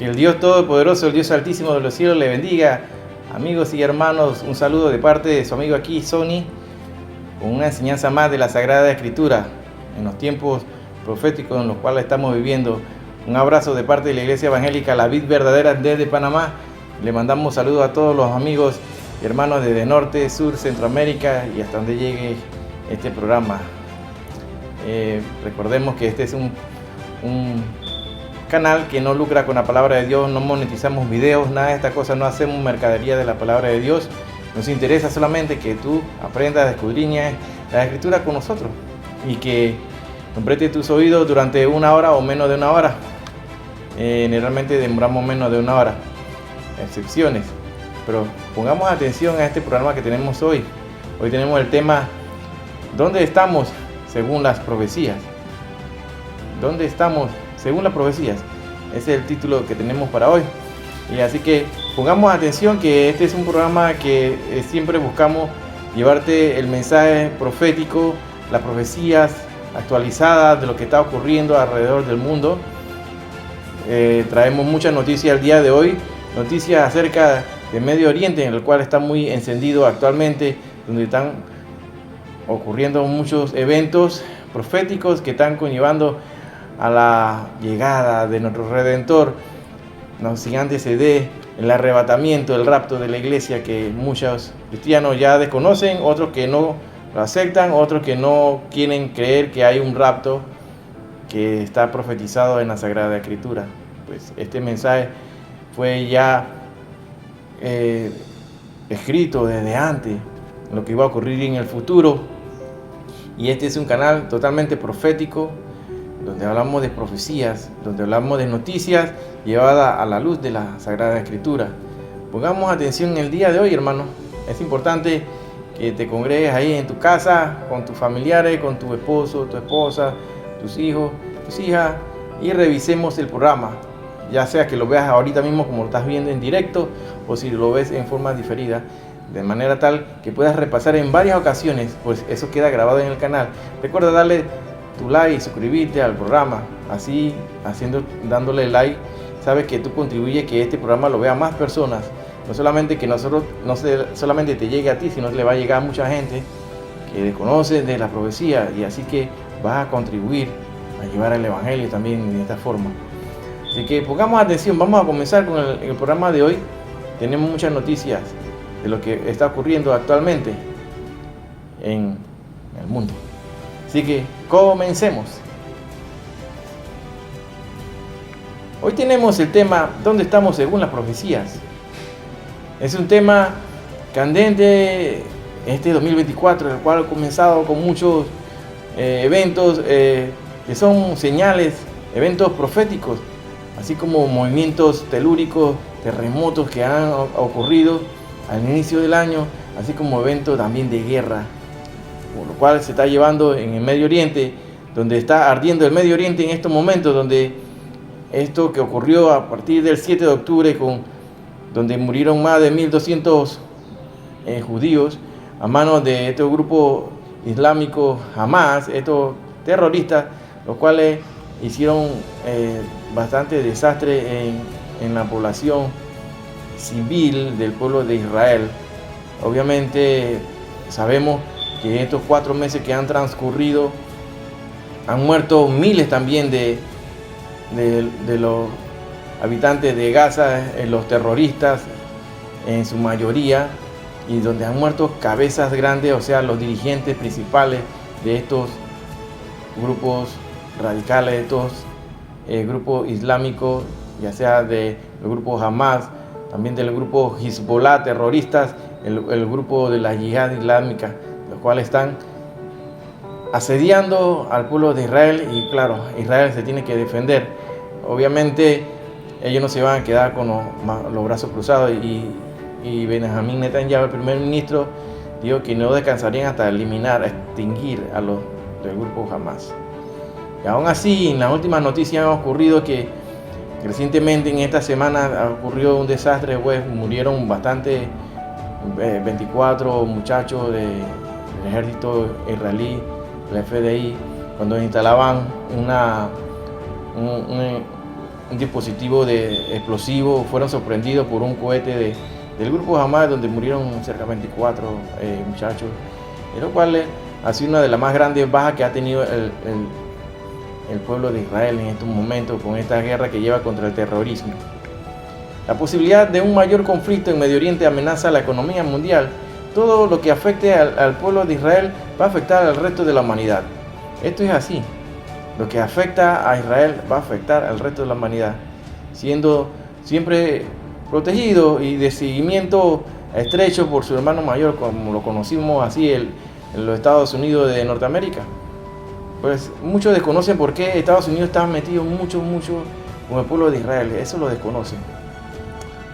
Que el Dios Todopoderoso, el Dios Altísimo de los cielos le bendiga. Amigos y hermanos, un saludo de parte de su amigo aquí, Sony, con una enseñanza más de la Sagrada Escritura en los tiempos proféticos en los cuales estamos viviendo. Un abrazo de parte de la Iglesia Evangélica La Vid Verdadera desde Panamá. Le mandamos saludos a todos los amigos y hermanos desde Norte, Sur, Centroamérica y hasta donde llegue este programa. Recordemos que este es un canal que no lucra con la palabra de Dios, no monetizamos videos, nada de estas cosas, no hacemos mercadería de la palabra de Dios. Nos interesa solamente que tú aprendas, escudriñes la Escritura con nosotros y que prestes tus oídos durante 1 hora o menos de 1 hora. Generalmente demoramos menos de 1 hora, excepciones, pero pongamos atención a este programa que tenemos hoy. Hoy tenemos el tema ¿dónde estamos según las profecías? ¿Dónde estamos según las profecías? Ese es el título que tenemos para hoy. Y así que pongamos atención que este es un programa que siempre buscamos llevarte el mensaje profético, las profecías actualizadas de lo que está ocurriendo alrededor del mundo. Traemos muchas noticias el día de hoy, noticias acerca del Medio Oriente, en el cual está muy encendido actualmente, donde están ocurriendo muchos eventos proféticos que están conllevando a la llegada de nuestro Redentor. Nos antecede el arrebatamiento, el rapto de la iglesia, que muchos cristianos ya desconocen, otros que no lo aceptan, otros que no quieren creer que hay un rapto que está profetizado en la Sagrada Escritura. Pues este mensaje fue ya escrito desde antes, lo que iba a ocurrir en el futuro, y este es un canal totalmente profético, donde hablamos de profecías, donde hablamos de noticias llevadas a la luz de la Sagrada Escritura. Pongamos atención en el día de hoy, hermano. Es importante que te congregues ahí en tu casa, con tus familiares, con tu esposo, tu esposa, tus hijos, tus hijas, y revisemos el programa. Ya sea que lo veas ahorita mismo como lo estás viendo en directo, o si lo ves en forma diferida, de manera tal que puedas repasar en varias ocasiones, pues eso queda grabado en el canal. Recuerda darle tu like y suscribirte al programa. Así, dándole like, sabes que tú contribuyes que este programa lo vea más personas. No solamente que solamente te llegue a ti, sino que le va a llegar a mucha gente que desconoce de la profecía, y así que vas a contribuir a llevar el evangelio también de esta forma. Así que pongamos atención, vamos a comenzar con el programa de hoy. Tenemos muchas noticias de lo que está ocurriendo actualmente en el mundo. Así que comencemos. Hoy tenemos el tema ¿dónde estamos según las profecías? Es un tema candente este 2024, el cual ha comenzado con muchos eventos que son señales, eventos proféticos, así como movimientos telúricos, terremotos que han ocurrido al inicio del año, así como eventos también de guerra, por lo cual se está llevando en el Medio Oriente, donde está ardiendo el Medio Oriente en estos momentos, donde esto que ocurrió a partir del 7 de octubre, donde murieron más de 1.200 judíos a manos de estos grupos islámicos Hamas, estos terroristas, los cuales hicieron bastante desastre en la población civil del pueblo de Israel. Obviamente sabemos que estos 4 meses que han transcurrido han muerto miles también de los habitantes de Gaza, los terroristas en su mayoría, y donde han muerto cabezas grandes, o sea, los dirigentes principales de estos grupos radicales, de estos grupos islámicos, ya sea de los grupos Hamas, también del grupo Hezbollah, terroristas, el grupo de la Yihad Islámica, los cuales están asediando al pueblo de Israel. Y claro, Israel se tiene que defender. Obviamente ellos no se van a quedar con los brazos cruzados, y Benjamín Netanyahu, el primer ministro, dijo que no descansarían hasta extinguir a los del grupo Hamas. Y aún así, en las últimas noticias han ocurrido que recientemente en esta semana ocurrió un desastre, pues murieron bastante, 24 muchachos del ejército israelí, el FDI, cuando instalaban un dispositivo de explosivo, fueron sorprendidos por un cohete del grupo Hamas, donde murieron cerca de 24 muchachos, lo cual ha sido una de las más grandes bajas que ha tenido el pueblo de Israel en estos momentos, con esta guerra que lleva contra el terrorismo. La posibilidad de un mayor conflicto en Medio Oriente amenaza la economía mundial. Todo lo que afecte al pueblo de Israel va a afectar al resto de la humanidad. Esto es así. Lo que afecta a Israel va a afectar al resto de la humanidad, siendo siempre protegido y de seguimiento estrecho por su hermano mayor, como lo conocimos así en los Estados Unidos de Norteamérica. Pues muchos desconocen por qué Estados Unidos está metido mucho con el pueblo de Israel. Eso lo desconocen.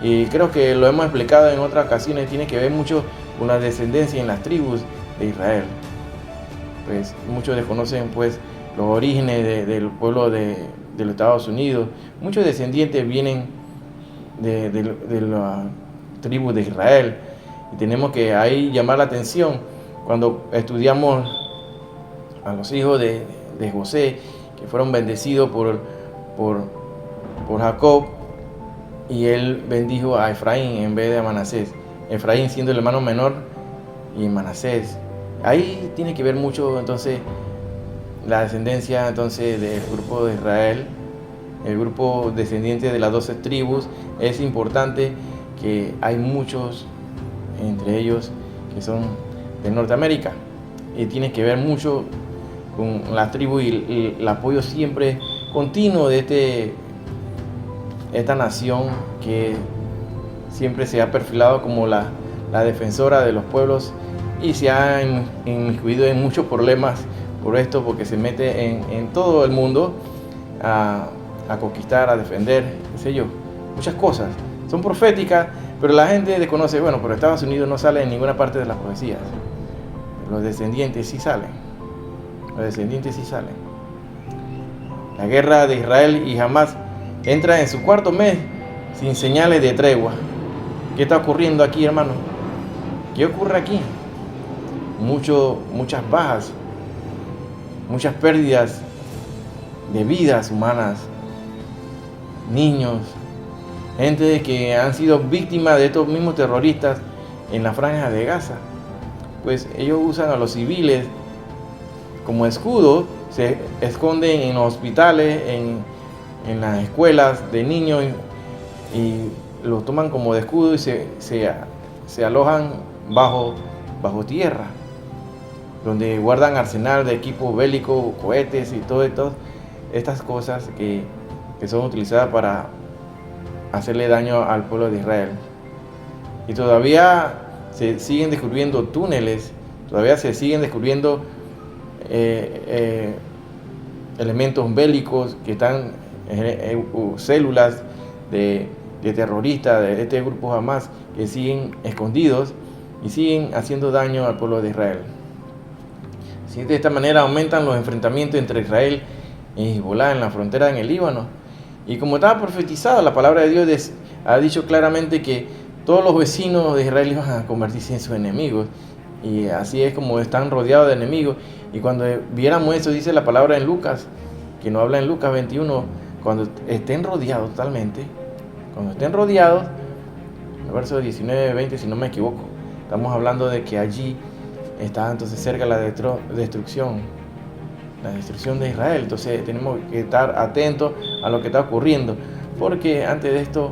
Y creo que lo hemos explicado en otras ocasiones, tiene que ver mucho con la descendencia en las tribus de Israel. Pues muchos desconocen pues los orígenes del pueblo de los Estados Unidos. Muchos descendientes vienen de la tribu de Israel. Y tenemos que ahí llamar la atención cuando estudiamos a los hijos de José, que fueron bendecidos por Jacob, y él bendijo a Efraín en vez de a Manasés. Efraín siendo el hermano menor y Manasés. Ahí tiene que ver mucho entonces la descendencia entonces del grupo de Israel, el grupo descendiente de las 12 tribus. Es importante que hay muchos entre ellos que son de Norteamérica, y tiene que ver mucho con la tribu y el apoyo siempre continuo de esta nación que siempre se ha perfilado como la defensora de los pueblos, y se ha inmiscuido en muchos problemas por esto, porque se mete en todo el mundo a conquistar, a defender, qué sé yo, muchas cosas. Son proféticas, pero la gente desconoce, bueno, pero Estados Unidos no sale en ninguna parte de las profecías. Los descendientes sí salen. Los descendientes sí salen. La guerra de Israel y Hamas entra en su cuarto mes sin señales de tregua. ¿Qué está ocurriendo aquí, hermano? ¿Qué ocurre aquí? Muchas bajas, muchas pérdidas de vidas humanas, niños, gente que han sido víctimas de estos mismos terroristas en la franja de Gaza. Pues ellos usan a los civiles como escudo, se esconden en los hospitales, en las escuelas de niños, y los toman como de escudo y se alojan bajo tierra, donde guardan arsenal de equipo bélico, cohetes y todas estas cosas que son utilizadas para hacerle daño al pueblo de Israel. Y todavía se siguen descubriendo túneles, todavía se siguen descubriendo elementos bélicos que están células de terroristas de este grupo Hamas, que siguen escondidos y siguen haciendo daño al pueblo de Israel. Así, de esta manera aumentan los enfrentamientos entre Israel y Hezbolá en la frontera en el Líbano. Y como estaba profetizado, la palabra de Dios ha dicho claramente que todos los vecinos de Israel iban a convertirse en sus enemigos. Y así es como están rodeados de enemigos. Y cuando viéramos eso, dice la palabra en Lucas, que nos habla en Lucas 21, cuando estén rodeados totalmente, cuando estén rodeados, el verso 19, 20, si no me equivoco, estamos hablando de que allí está entonces cerca la destrucción de Israel. Entonces tenemos que estar atentos a lo que está ocurriendo, porque antes de esto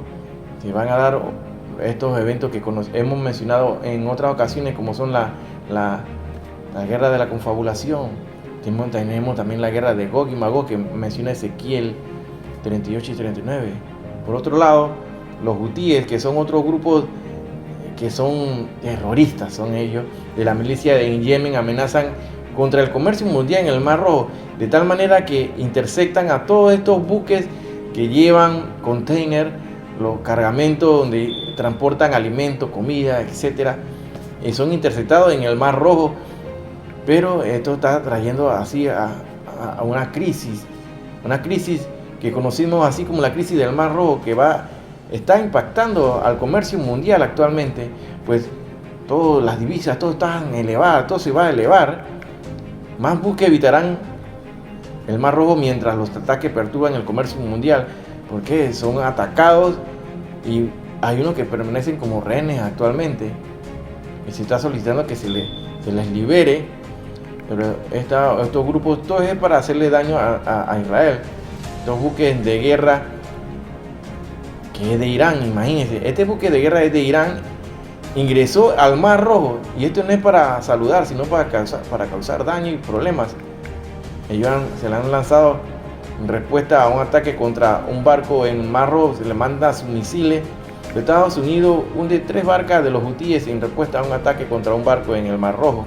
se van a dar estos eventos que hemos mencionado en otras ocasiones, como son la guerra de la confabulación. Tenemos también la guerra de Gog y Magog, que menciona Ezequiel 38 y 39. Por otro lado, los hutíes, que son otro grupo que son terroristas, son ellos, de la milicia en Yemen, amenazan contra el comercio mundial en el Mar Rojo, de tal manera que interceptan a todos estos buques que llevan container, los cargamentos donde transportan alimentos, comida, etcétera, y son interceptados en el Mar Rojo. Pero esto está trayendo así a una crisis que conocimos así como la crisis del Mar Rojo, que está impactando al comercio mundial actualmente. Pues todas las divisas, todo están elevadas, todo se va a elevar. Más buques evitarán el Mar Rojo mientras los ataques perturban el comercio mundial, porque son atacados y hay unos que permanecen como rehenes actualmente y se está solicitando que se les libere, pero estos grupos, todo es para hacerle daño a Israel. Estos buques de guerra que es de Irán, imagínense, este buque de guerra es de Irán, ingresó al Mar Rojo, y esto no es para saludar, sino para causar daño y problemas. Ellos se le han lanzado en respuesta a un ataque contra un barco en el Mar Rojo, se le manda sus misiles. De Estados Unidos hunde 3 barcas de los hutíes en respuesta a un ataque contra un barco en el Mar Rojo.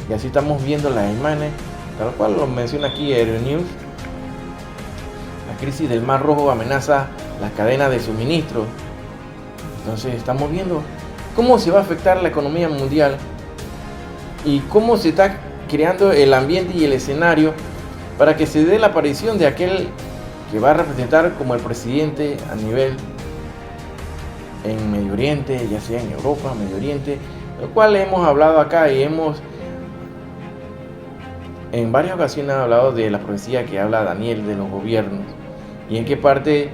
Y así estamos viendo las imágenes, tal cual lo menciona aquí Aeronews. La crisis del Mar Rojo amenaza las cadenas de suministro. Entonces estamos viendo cómo se va a afectar la economía mundial y cómo se está creando el ambiente y el escenario para que se dé la aparición de aquel que va a representar como el presidente a nivel en Medio Oriente, ya sea en Europa, Medio Oriente, lo cual hemos hablado acá y hemos en varias ocasiones hablado de la profecía que habla Daniel de los gobiernos y en qué parte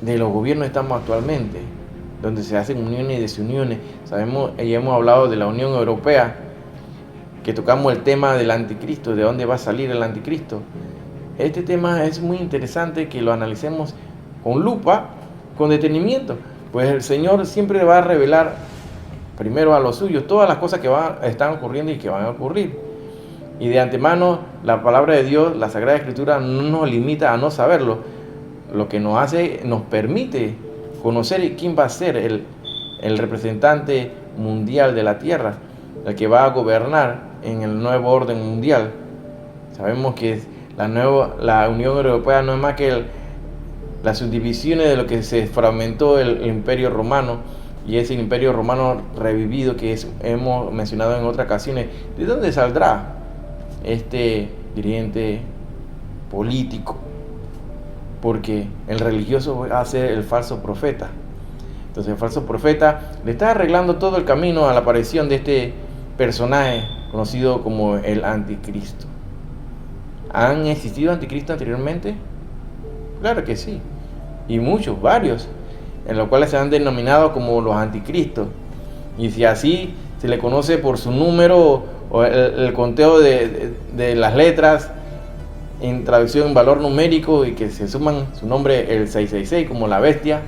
de los gobiernos estamos actualmente, donde se hacen uniones y desuniones. Sabemos y hemos hablado de la Unión Europea, que tocamos el tema del anticristo, de dónde va a salir el anticristo. Este tema es muy interesante que lo analicemos con lupa, con detenimiento, pues el Señor siempre va a revelar primero a los suyos todas las cosas que están ocurriendo y que van a ocurrir. Y de antemano la palabra de Dios, la Sagrada Escritura, no nos limita a no saberlo, lo que nos permite conocer quién va a ser el representante mundial de la tierra, el que va a gobernar en el nuevo orden mundial. Sabemos que la Unión Europea no es más que las subdivisiones de lo que se fragmentó el Imperio Romano, y ese Imperio Romano revivido que hemos mencionado en otras ocasiones. ¿De dónde saldrá este dirigente político? Porque el religioso va a ser el falso profeta. Entonces el falso profeta le está arreglando todo el camino a la aparición de este personaje conocido como el anticristo. ¿Han existido anticristos anteriormente? Claro que sí, y muchos, varios, en los cuales se han denominado como los anticristos. Y si así se le conoce por su número o el conteo de las letras en traducción en valor numérico, y que se suman su nombre el 666 como la bestia,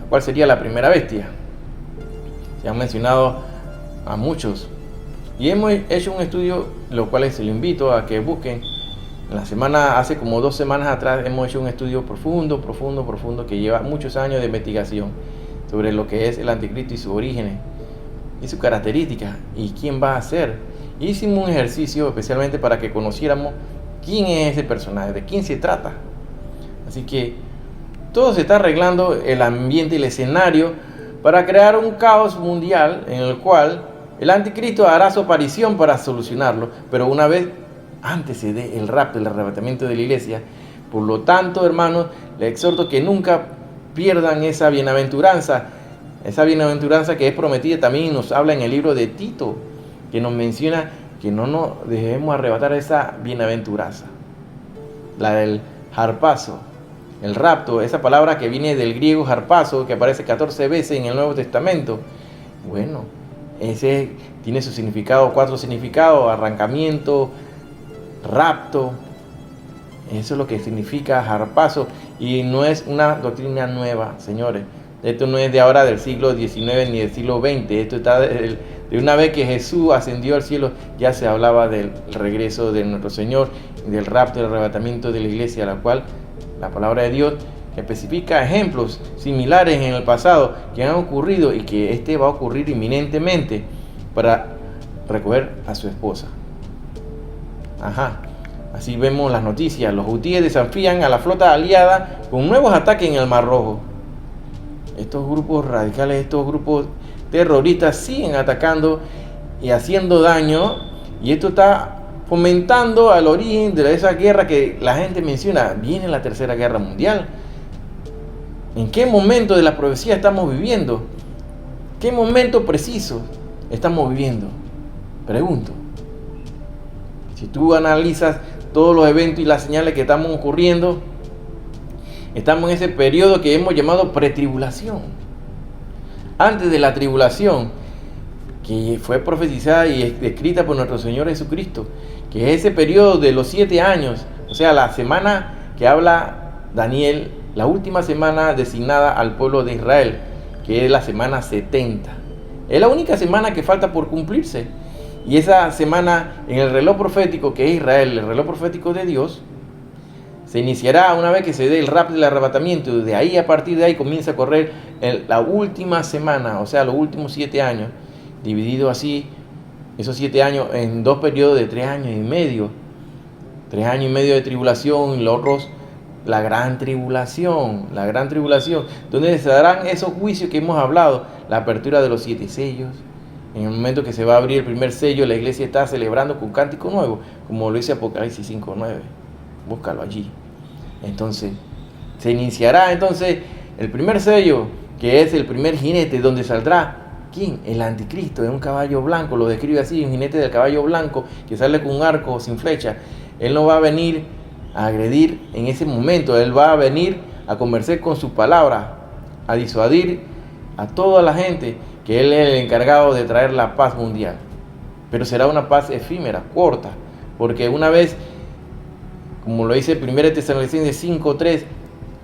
¿cuál sería la primera bestia? Se han mencionado a muchos y hemos hecho un estudio, los cuales se lo invito a que busquen. Hace como 2 semanas atrás hemos hecho un estudio profundo que lleva muchos años de investigación sobre lo que es el anticristo y sus orígenes y sus características y quién va a ser. Hicimos un ejercicio especialmente para que conociéramos quién es ese personaje, de quién se trata. Así que todo se está arreglando, el ambiente y el escenario, para crear un caos mundial en el cual el anticristo hará su aparición para solucionarlo, pero una vez antes se dé el rapto, el arrebatamiento de la iglesia. Por lo tanto, hermanos, les exhorto que nunca pierdan esa bienaventuranza que es prometida. También nos habla en el libro de Tito, que nos menciona que no nos debemos arrebatar esa bienaventuranza, la del harpazo, el rapto, esa palabra que viene del griego harpazo, que aparece 14 veces en el Nuevo Testamento. Bueno, ese tiene su significado, 4 significados: arrancamiento, rapto. Eso es lo que significa harpazo, y no es una doctrina nueva, señores. Esto no es de ahora, del siglo XIX ni del siglo XX. Esto está de una vez que Jesús ascendió al cielo, ya se hablaba del regreso de nuestro Señor y del rapto, del arrebatamiento de la iglesia, la cual la palabra de Dios especifica ejemplos similares en el pasado que han ocurrido y que va a ocurrir inminentemente para recoger a su esposa. Así vemos las noticias. Los hutíes desafían a la flota aliada con nuevos ataques en el Mar Rojo. Estos grupos radicales, estos grupos terroristas siguen atacando y haciendo daño, y esto está fomentando al origen de esa guerra que la gente menciona. Viene la Tercera Guerra Mundial. ¿En qué momento de la profecía estamos viviendo? ¿Qué momento preciso estamos viviendo? Pregunto. Si tú analizas todos los eventos y las señales que están ocurriendo, Estamos en ese periodo que hemos llamado pretribulación. Antes de la tribulación, que fue profetizada y descrita por nuestro Señor Jesucristo, que es ese periodo de los 7 años, o sea, la semana que habla Daniel, la última semana designada al pueblo de Israel, que es la semana 70. Es la única semana que falta por cumplirse. Y esa semana en el reloj profético, que es Israel, el reloj profético de Dios, se iniciará una vez que se dé el rapto del arrebatamiento. De ahí, a partir de ahí, comienza a correr la última semana, o sea, los últimos 7 años, dividido así, esos 7 años en 2 periodos de 3 años y medio. 3 años y medio de tribulación, y los otros, la gran tribulación, donde se darán esos juicios que hemos hablado, la apertura de los 7 sellos. En el momento que se va a abrir el primer sello, la iglesia está celebrando con cántico nuevo, como lo dice Apocalipsis 5:9. Búscalo allí. Entonces, se iniciará entonces el primer sello, que es el primer jinete, donde saldrá, ¿quién? El anticristo, en un caballo blanco, lo describe así, un jinete del caballo blanco, que sale con un arco sin flecha. Él no va a venir a agredir en ese momento, él va a venir a conversar con su palabra, a disuadir a toda la gente, que él es el encargado de traer la paz mundial. Pero será una paz efímera, corta, porque una vez, como lo dice 1 Tesalonicenses 5:3,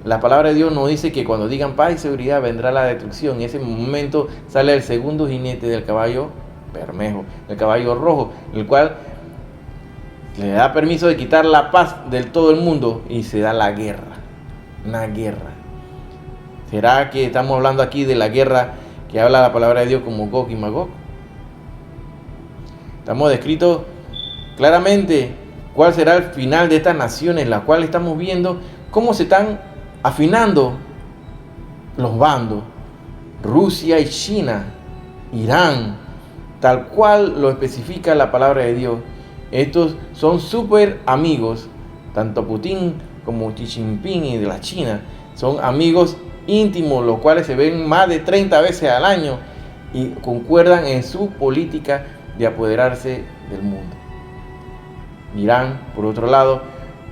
la palabra de Dios nos dice que cuando digan paz y seguridad vendrá la destrucción. En ese momento sale el segundo jinete del caballo bermejo, el caballo rojo, el cual le da permiso de quitar la paz del todo el mundo y se da la guerra, una guerra. ¿Será que estamos hablando aquí de la guerra que habla la palabra de Dios como Gog y Magog? Estamos descritos claramente cuál será el final de estas naciones, las cuales estamos viendo cómo se están afinando los bandos, Rusia y China, Irán, tal cual lo especifica la palabra de Dios. Estos son súper amigos, tanto Putin como Xi Jinping y de la China, son amigos íntimos, los cuales se ven más de 30 veces al año y concuerdan en su política de apoderarse del mundo. Irán, por otro lado,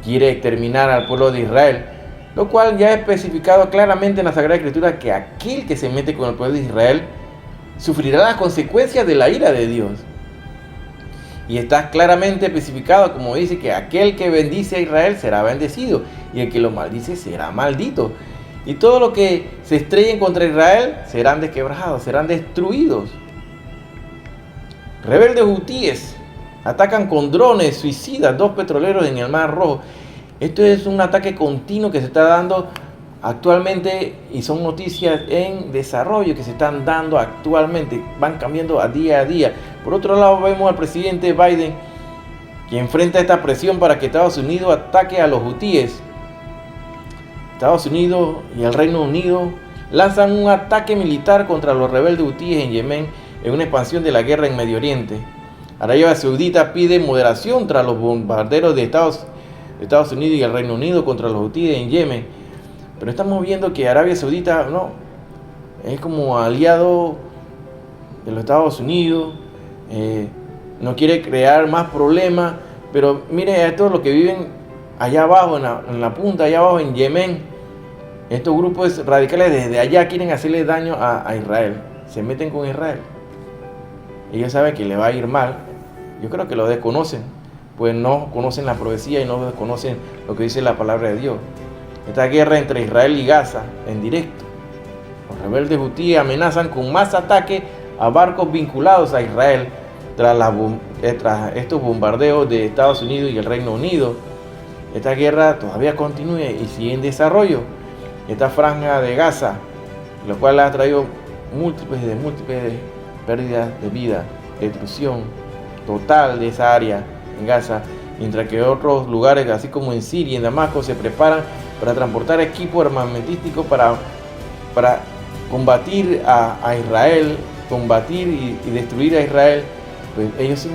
quiere exterminar al pueblo de Israel, lo cual ya es especificado claramente en la Sagrada Escritura, que aquel que se mete con el pueblo de Israel sufrirá las consecuencias de la ira de Dios. Y está claramente especificado, como dice, que aquel que bendice a Israel será bendecido, y el que lo maldice será maldito. Y todo lo que se estrellen contra Israel serán desquebrajados, serán destruidos. Rebeldes hutíes atacan con drones suicidas 2 petroleros en el Mar Rojo. Esto es un ataque continuo que se está dando actualmente y son noticias en desarrollo que se están dando actualmente, van cambiando a día. Por otro lado, vemos al presidente Biden, que enfrenta esta presión para que Estados Unidos ataque a los hutíes. Estados Unidos y el Reino Unido lanzan un ataque militar contra los rebeldes hutíes en Yemen en una expansión de la guerra en Medio Oriente. Arabia Saudita pide moderación tras los bombarderos de Estados Unidos y el Reino Unido contra los hutíes en Yemen. Pero estamos viendo que Arabia Saudita es como aliado de los Estados Unidos, no quiere crear más problemas, pero miren a todos los que viven allá abajo, en la punta, allá abajo en Yemen. Estos grupos radicales desde allá quieren hacerle daño a Israel, se meten con Israel. Ellos saben que le va a ir mal. Yo creo que lo desconocen, pues no conocen la profecía y no desconocen lo que dice la palabra de Dios. Esta guerra entre Israel y Gaza en directo. Los rebeldes hutíes amenazan con más ataques a barcos vinculados a Israel tras estos bombardeos de Estados Unidos y el Reino Unido. Esta guerra todavía continúa y sigue en desarrollo. Esta franja de Gaza, lo cual ha traído múltiples pérdidas de vida, destrucción total de esa área en Gaza, mientras que otros lugares, así como en Siria y en Damasco, se preparan para transportar equipos armamentísticos para combatir a Israel, combatir y destruir a Israel. Pues ellos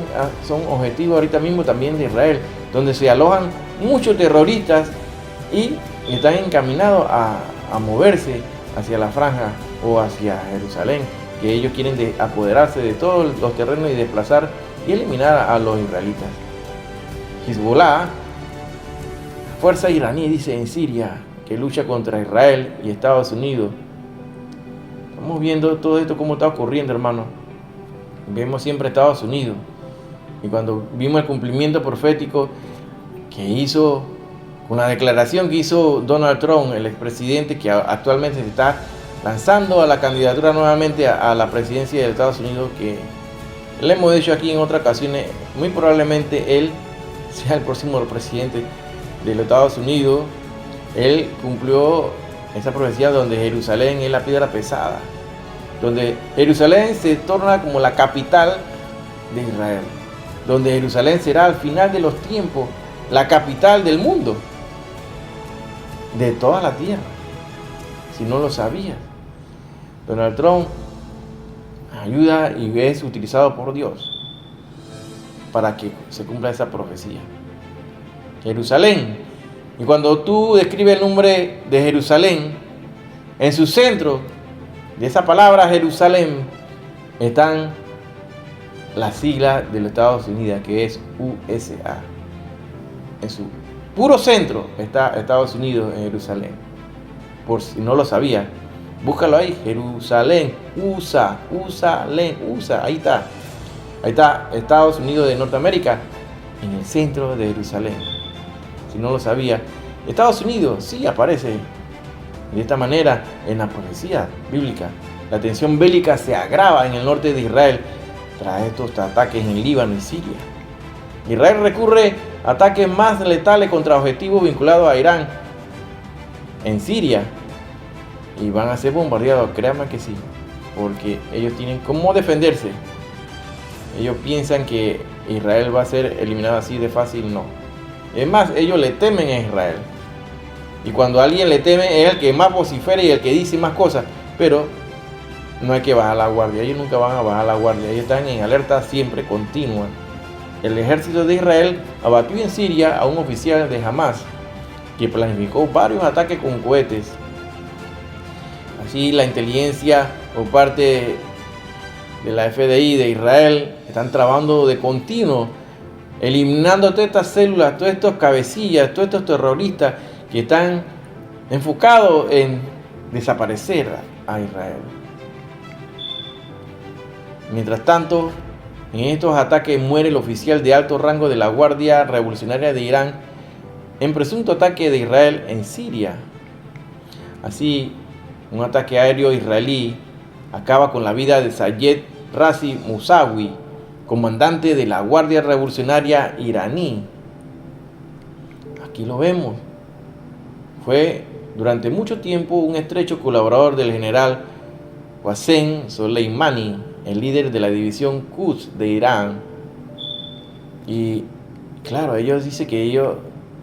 son objetivos ahorita mismo también de Israel, donde se alojan muchos terroristas y están encaminados a moverse hacia la franja o hacia Jerusalén, que ellos quieren apoderarse de todos los terrenos y desplazar y eliminar a los israelitas. Hezbollah, fuerza iraní, dice en Siria, que lucha contra Israel y Estados Unidos. Estamos viendo todo esto cómo está ocurriendo, hermano. Vemos siempre Estados Unidos. Y cuando vimos el cumplimiento profético que hizo, con la declaración que hizo Donald Trump, el expresidente que actualmente se está lanzando a la candidatura nuevamente a la presidencia de Estados Unidos, que le hemos dicho aquí en otras ocasiones, muy probablemente él sea el próximo presidente de los Estados Unidos. Él cumplió esa profecía donde Jerusalén es la piedra pesada, donde Jerusalén se torna como la capital de Israel, donde Jerusalén será al final de los tiempos la capital del mundo, de toda la tierra. Si no lo sabías, Donald Trump ayuda y es utilizado por Dios para que se cumpla esa profecía. Jerusalén. Y cuando tú describes el nombre de Jerusalén, en su centro de esa palabra Jerusalén están las siglas de los Estados Unidos, que es USA. En su puro centro está Estados Unidos en Jerusalén. Por si no lo sabía, búscalo ahí, Jerusalén, USA, ahí está. Ahí está Estados Unidos de Norteamérica, en el centro de Jerusalén. Si no lo sabía, Estados Unidos sí aparece de esta manera en la profecía bíblica. La tensión bélica se agrava en el norte de Israel tras estos ataques en Líbano y Siria. Israel recurre a ataques más letales contra objetivos vinculados a Irán en Siria y van a ser bombardeados, créanme que sí, porque ellos tienen cómo defenderse. Ellos piensan que Israel va a ser eliminado así de fácil, no. Es más, ellos le temen a Israel. Y cuando alguien le teme es el que más vocifera y el que dice más cosas. Pero no hay que bajar la guardia. Ellos nunca van a bajar la guardia. Ellos están en alerta siempre continua. El ejército de Israel abatió en Siria a un oficial de Hamas que planificó varios ataques con cohetes. Así la inteligencia por parte de la FDI de Israel están trabajando de continuo, eliminando todas estas células, todos estos cabecillas, todos estos terroristas que están enfocados en desaparecer a Israel. Mientras tanto, en estos ataques muere el oficial de alto rango de la Guardia Revolucionaria de Irán en presunto ataque de Israel en Siria. Así, un ataque aéreo israelí acaba con la vida de Sayed Razi Mousavi, comandante de la Guardia Revolucionaria iraní. Aquí lo vemos. Fue durante mucho tiempo un estrecho colaborador del general Qasem Soleimani, el líder de la división Quds de Irán. Y claro, ellos dicen que ellos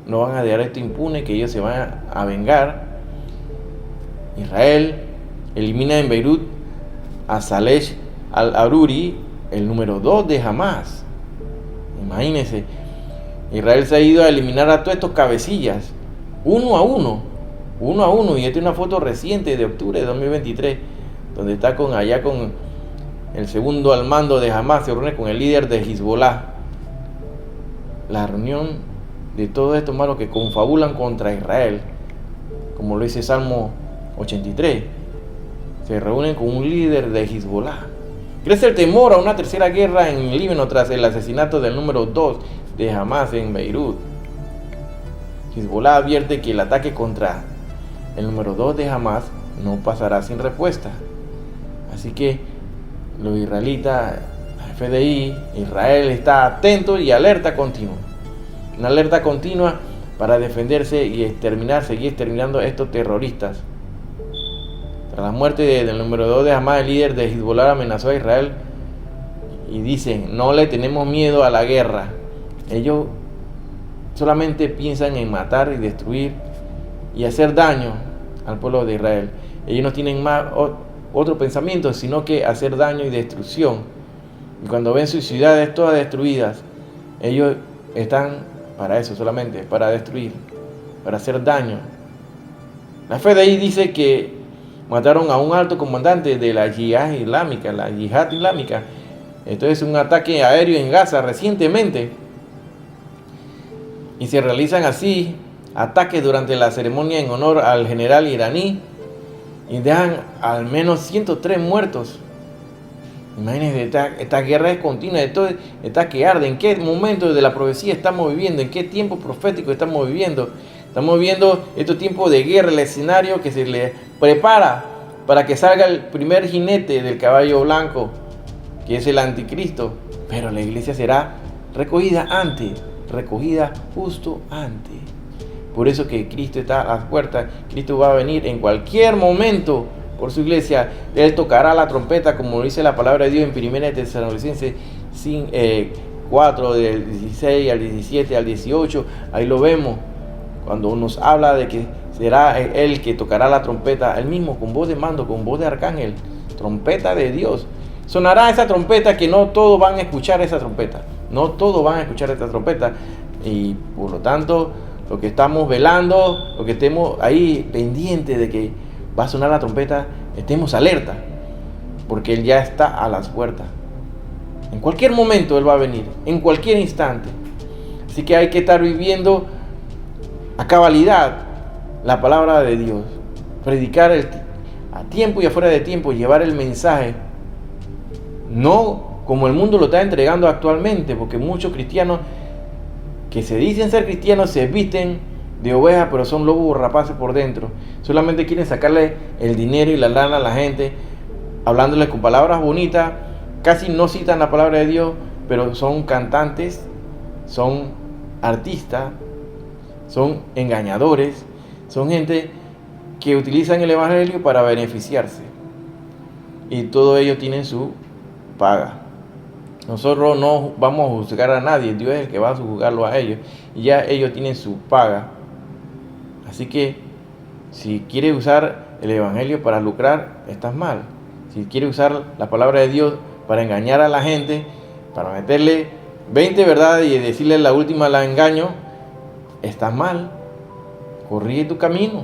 no van a dejar esto impune, que ellos se van a vengar. Israel elimina en Beirut a Saleh al-Aruri, el número 2 de Hamas. Imagínense, Israel se ha ido a eliminar a todos estos cabecillas, uno a uno, y esta es una foto reciente de octubre de 2023, donde está con el segundo al mando de Hamas, se reúne con el líder de Hezbollah. La reunión de todos estos malos que confabulan contra Israel, como lo dice Salmo 83, se reúnen con un líder de Hezbollah. Crece el temor a una tercera guerra en Líbano tras el asesinato del número 2 de Hamas en Beirut. Hezbollah advierte que el ataque contra el número 2 de Hamas no pasará sin respuesta. Así que los israelitas, la FDI, Israel está atento y alerta continua. Una alerta continua para defenderse y seguir exterminando a estos terroristas. Tras la muerte del número 2 de Hamas, el líder de Hezbollah amenazó a Israel y dicen: no le tenemos miedo a la guerra. Ellos solamente piensan en matar y destruir y hacer daño al pueblo de Israel. Ellos no tienen más otro pensamiento sino que hacer daño y destrucción. Y cuando ven sus ciudades todas destruidas, ellos están para eso solamente, para destruir, para hacer daño. La FDI dice que mataron a un alto comandante de la Yihad Islámica, Esto es un ataque aéreo en Gaza recientemente. Y se realizan así ataques durante la ceremonia en honor al general iraní y dejan al menos 103 muertos. Imagínense, esta guerra es continua, esta que arde. ¿En qué momento de la profecía estamos viviendo? ¿En qué tiempo profético estamos viviendo? Estamos viviendo estos tiempos de guerra, el escenario que se le prepara para que salga el primer jinete del caballo blanco, que es el anticristo. Pero la iglesia será recogida antes, recogida justo antes. Por eso que Cristo está a las puertas. Cristo va a venir en cualquier momento por su iglesia. Él tocará la trompeta, como dice la palabra de Dios en 1 Tesalonicenses 4, del 16 al 17 al 18. Ahí lo vemos, cuando nos habla de que será Él que tocará la trompeta, Él mismo, con voz de mando, con voz de arcángel, trompeta de Dios. Sonará esa trompeta, que no todos van a escuchar esa trompeta. No todos van a escuchar esta trompeta. Y por lo tanto, lo que estamos velando, lo que estemos ahí pendientes de que va a sonar la trompeta, estemos alerta, porque Él ya está a las puertas. En cualquier momento Él va a venir, en cualquier instante. Así que hay que estar viviendo a cabalidad la palabra de Dios, predicar a tiempo y afuera de tiempo, llevar el mensaje, no como el mundo lo está entregando actualmente, porque muchos cristianos que se dicen ser cristianos se visten de ovejas, pero son lobos rapaces por dentro. Solamente quieren sacarle el dinero y la lana a la gente, hablándoles con palabras bonitas. Casi no citan la palabra de Dios, pero son cantantes, son artistas, son engañadores, son gente que utilizan el evangelio para beneficiarse. Y todos ellos tienen su paga. Nosotros no vamos a juzgar a nadie, Dios es el que va a juzgarlo a ellos, y ya ellos tienen su paga. Así que si quieres usar el evangelio para lucrar, estás mal. Si quieres usar la palabra de Dios para engañar a la gente, para meterle 20 verdades y decirle la última la engaño, estás mal. Corrige tu camino.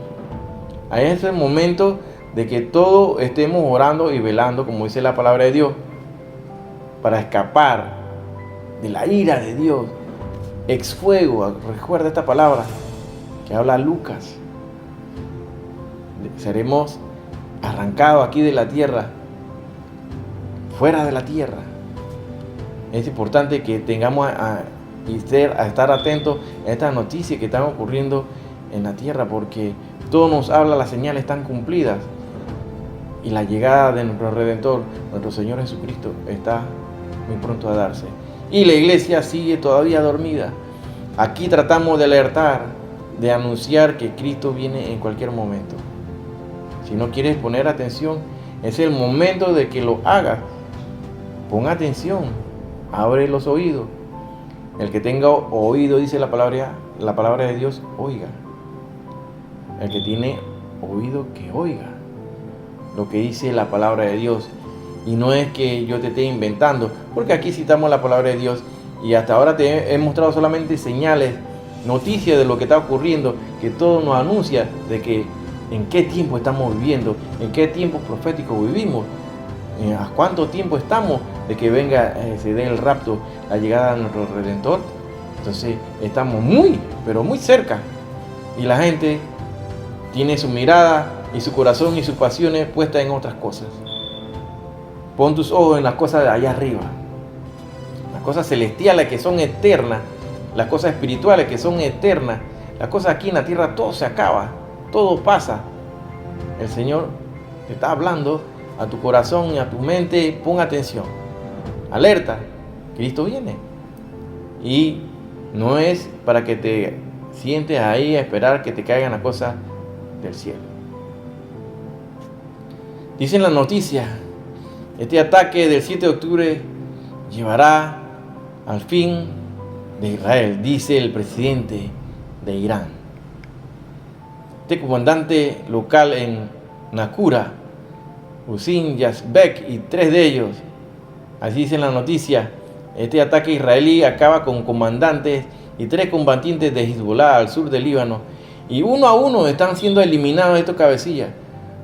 Ahí es el momento de que todos estemos orando y velando, como dice la palabra de Dios, para escapar de la ira de Dios. Ex fuego, recuerda esta palabra que habla Lucas. Seremos arrancados aquí de la tierra, fuera de la tierra. Es importante que tengamos a estar atentos a estas noticias que están ocurriendo en la tierra, porque todo nos habla, las señales están cumplidas y la llegada de nuestro Redentor, nuestro Señor Jesucristo, está muy pronto a darse. Y la iglesia sigue todavía dormida. Aquí tratamos de alertar, de anunciar que Cristo viene en cualquier momento. Si no quieres poner atención, es el momento de que lo hagas. Pon atención, abre los oídos. El que tenga oído, dice la palabra de Dios, oiga. El que tiene oído, que oiga lo que dice la palabra de Dios. Y no es que yo te esté inventando, porque aquí citamos la palabra de Dios y hasta ahora te he mostrado solamente señales, noticias de lo que está ocurriendo, que todo nos anuncia de que en qué tiempo estamos viviendo, en qué tiempo profético vivimos, a cuánto tiempo estamos de que venga, se dé el rapto, la llegada de nuestro Redentor. Entonces estamos muy, pero muy cerca, y la gente tiene su mirada y su corazón y sus pasiones puestas en otras cosas. Pon tus ojos en las cosas de allá arriba, las cosas celestiales que son eternas, las cosas espirituales que son eternas. Las cosas aquí en la tierra, todo se acaba, todo pasa. El Señor te está hablando a tu corazón y a tu mente. Pon atención, alerta, Cristo viene. Y no es para que te sientes ahí a esperar que te caigan las cosas del cielo. Dicen las noticias, este ataque del 7 de octubre llevará al fin de Israel, dice el presidente de Irán. Este comandante local en Nakura, Hussein Yazbek, y 3 de ellos, así dicen las noticias, este ataque israelí acaba con comandantes y 3 combatientes de Hezbollah al sur del Líbano, y uno a uno están siendo eliminados estos cabecillas,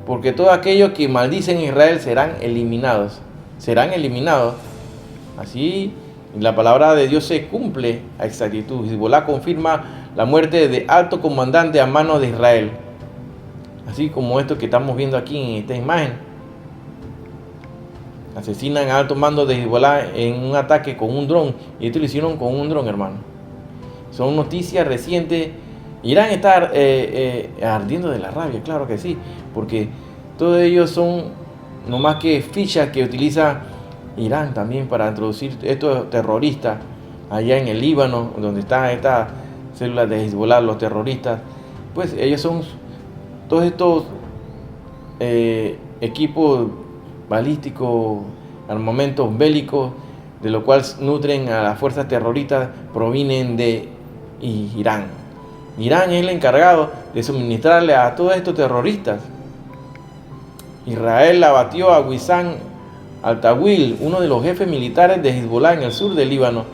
porque todos aquellos que maldicen a Israel serán eliminados. Así la palabra de Dios se cumple a exactitud. Hezbollah confirma la muerte de alto comandante a manos de Israel. Así como esto que estamos viendo aquí en esta imagen. Asesinan a alto mando de Hezbollah en un ataque con un dron. Y esto lo hicieron con un dron, hermano. Son noticias recientes. Irán está ardiendo de la rabia, claro que sí. Porque todos ellos son no más que fichas que utiliza Irán también para introducir estos terroristas allá en el Líbano, donde están estas células de Hezbollah, los terroristas. Pues ellos son todos estos equipos balísticos, armamentos bélicos, de lo cual nutren a las fuerzas terroristas, provienen de Irán. Irán es el encargado de suministrarle a todos estos terroristas. Israel abatió a Wissam al-Tawil, uno de los jefes militares de Hezbollah en el sur del Líbano.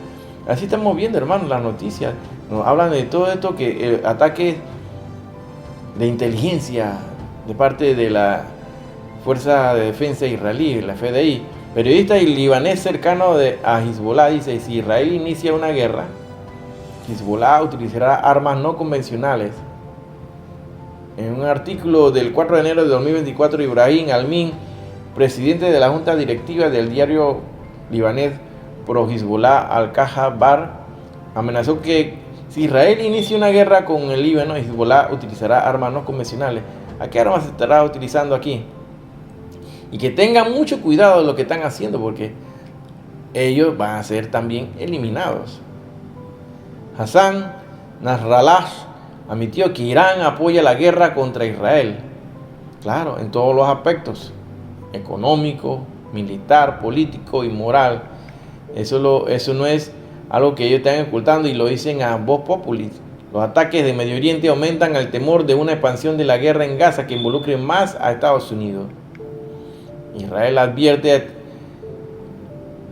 Así estamos viendo, hermanos, las noticias. Nos hablan de todo esto, que ataques de inteligencia de parte de la Fuerza de Defensa Israelí, la FDI. Periodista y libanés cercano a Hezbollah dice: si Israel inicia una guerra, Hezbollah utilizará armas no convencionales. En un artículo del 4 de enero de 2024, Ibrahim Almin, presidente de la junta directiva del diario libanés pro Hezbollah Al-Kahbar, amenazó que si Israel inicia una guerra con el Líbano, Hezbollah utilizará armas no convencionales. ¿A qué armas se estará utilizando aquí? Y que tengan mucho cuidado de lo que están haciendo, porque ellos van a ser también eliminados. Hassan Nasrallah admitió que Irán apoya la guerra contra Israel. Claro, en todos los aspectos: económico, militar, político y moral. Eso no es algo que ellos están ocultando, y lo dicen a voz populi. Los ataques de Medio Oriente aumentan el temor de una expansión de la guerra en Gaza que involucre más a Estados Unidos. Israel advierte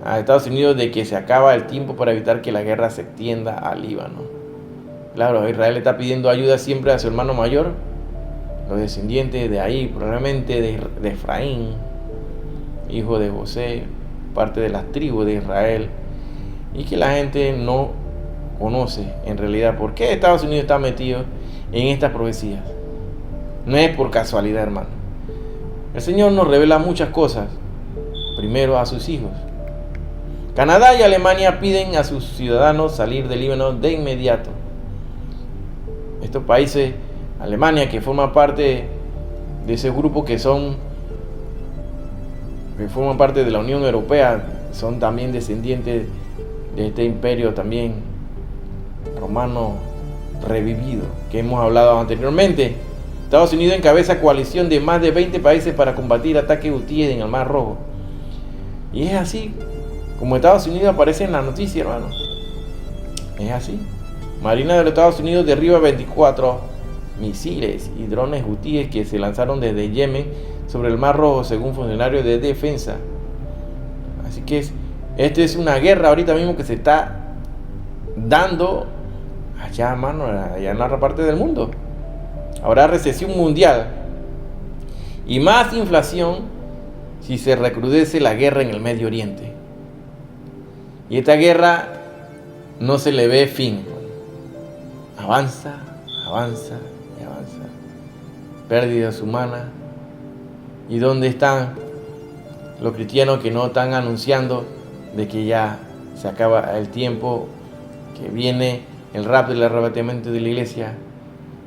a Estados Unidos de que se acaba el tiempo para evitar que la guerra se extienda al Líbano. Claro, Israel está pidiendo ayuda siempre a su hermano mayor, los descendientes de ahí, probablemente de Efraín, hijo de José, parte de las tribus de Israel, y que la gente no conoce en realidad por qué Estados Unidos está metido en estas profecías. No es por casualidad, hermano. El Señor nos revela muchas cosas, primero a sus hijos. Canadá y Alemania piden a sus ciudadanos salir del Líbano de inmediato. Estos países, Alemania, que forma parte de ese grupo que forman parte de la Unión Europea, son también descendientes de este imperio también romano revivido, que hemos hablado anteriormente. Estados Unidos encabeza coalición de más de 20 países para combatir ataques hutíes en el Mar Rojo. Y es así como Estados Unidos aparece en la noticia, hermano. Es así. Marina de los Estados Unidos derriba 24 misiles y drones hutíes que se lanzaron desde Yemen sobre el Mar Rojo, según funcionarios de defensa. Así que esta es una guerra ahorita mismo que se está dando allá, hermano, allá en la otra parte del mundo. Habrá recesión mundial y más inflación si se recrudece la guerra en el Medio Oriente. Y esta guerra no se le ve fin. Avanza, avanza y avanza. Pérdidas humanas. ¿Y dónde están los cristianos que no están anunciando de que ya se acaba el tiempo, que viene el rapto y el arrebatamiento de la iglesia?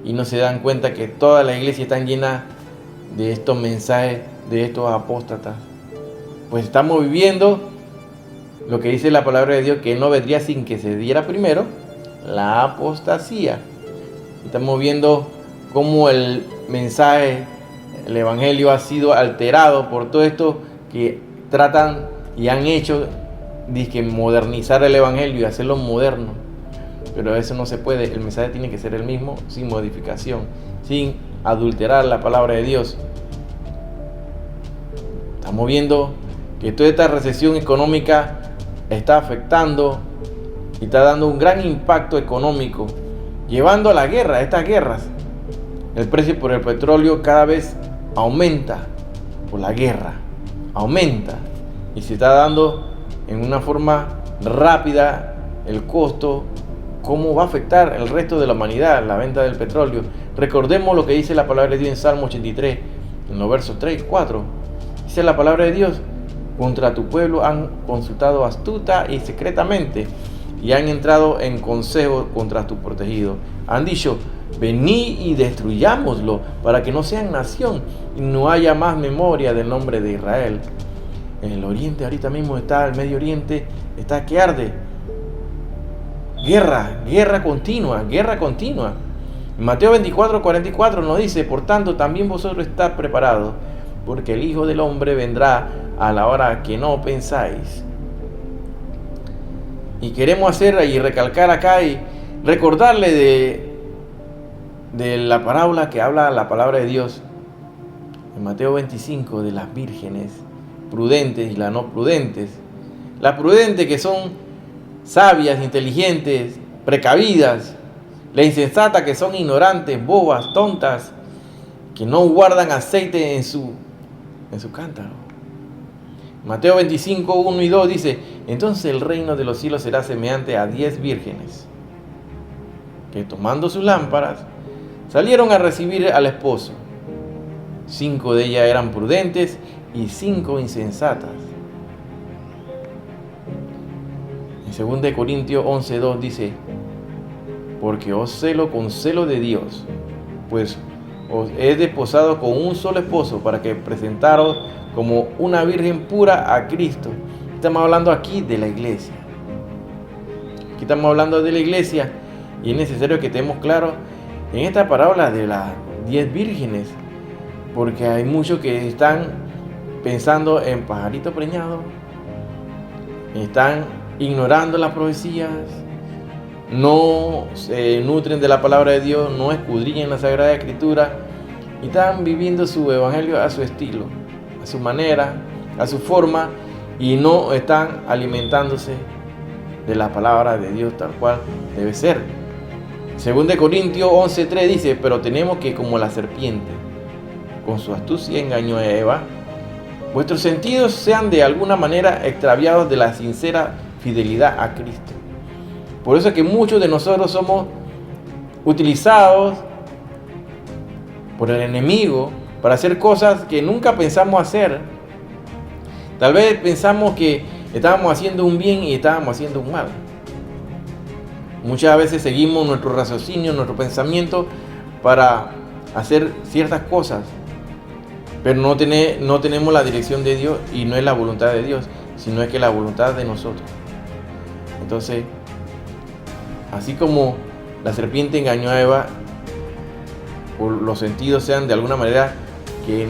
Y no se dan cuenta que toda la iglesia está llena de estos mensajes, de estos apóstatas. Pues estamos viviendo lo que dice la palabra de Dios, que no vendría sin que se diera primero la apostasía. Estamos viendo cómo el mensaje, el evangelio ha sido alterado por todo esto que tratan y han hecho, dizque modernizar el evangelio y hacerlo moderno. Pero eso no se puede. El mensaje tiene que ser el mismo, sin modificación, sin adulterar la palabra de Dios. Estamos viendo que toda esta recesión económica está afectando y está dando un gran impacto económico, llevando a la guerra, estas guerras. El precio por el petróleo cada vez aumenta por la guerra, aumenta, y se está dando en una forma rápida el costo cómo va a afectar el resto de la humanidad la venta del petróleo. Recordemos lo que dice la palabra de Dios en Salmo 83, en los versos 3 y 4. Dice la palabra de Dios: contra tu pueblo han consultado astuta y secretamente, y han entrado en consejo contra tu protegido. Han dicho: venid y destruyámoslo, para que no sean nación y no haya más memoria del nombre de Israel. En el oriente ahorita mismo está, el Medio Oriente está que arde. Guerra continua. En Mateo 24:44 nos dice: por tanto también vosotros estad preparados, porque el Hijo del Hombre vendrá a la hora que no pensáis. Y queremos hacer y recalcar acá y recordarle de la parábola que habla la palabra de Dios en Mateo 25, de las vírgenes prudentes y las no prudentes. Las prudentes, que son sabias, inteligentes, precavidas; las insensatas, que son ignorantes, bobas, tontas, que no guardan aceite en su cántaro. Mateo 25, 1 y 2 dice: entonces el reino de los cielos será semejante a 10 vírgenes, que tomando sus lámparas salieron a recibir al esposo. 5 de ellas eran prudentes y 5 insensatas. En 2 Corintios 11:2 dice: porque os celo con celo de Dios, pues os he desposado con un solo esposo, para que presentaros como una virgen pura a Cristo. Estamos hablando aquí de la iglesia. Y es necesario que estemos claros en esta parábola de las 10 vírgenes, porque hay muchos que están pensando en pajarito preñado, están ignorando las profecías, no se nutren de la palabra de Dios, no escudriñan la Sagrada Escritura y están viviendo su evangelio a su estilo, a su manera, a su forma, y no están alimentándose de la palabra de Dios tal cual debe ser. 2 Corintios 11:3 dice: pero tenemos que, como la serpiente con su astucia engañó a Eva, vuestros sentidos sean de alguna manera extraviados de la sincera fidelidad a Cristo. Por eso es que muchos de nosotros somos utilizados por el enemigo para hacer cosas que nunca pensamos hacer. Tal vez pensamos que estábamos haciendo un bien y estábamos haciendo un mal. Muchas veces seguimos nuestro raciocinio, nuestro pensamiento para hacer ciertas cosas, pero no tenemos la dirección de Dios, y no es la voluntad de Dios, sino es que la voluntad de nosotros. Entonces, así como la serpiente engañó a Eva, por los sentidos sean de alguna manera que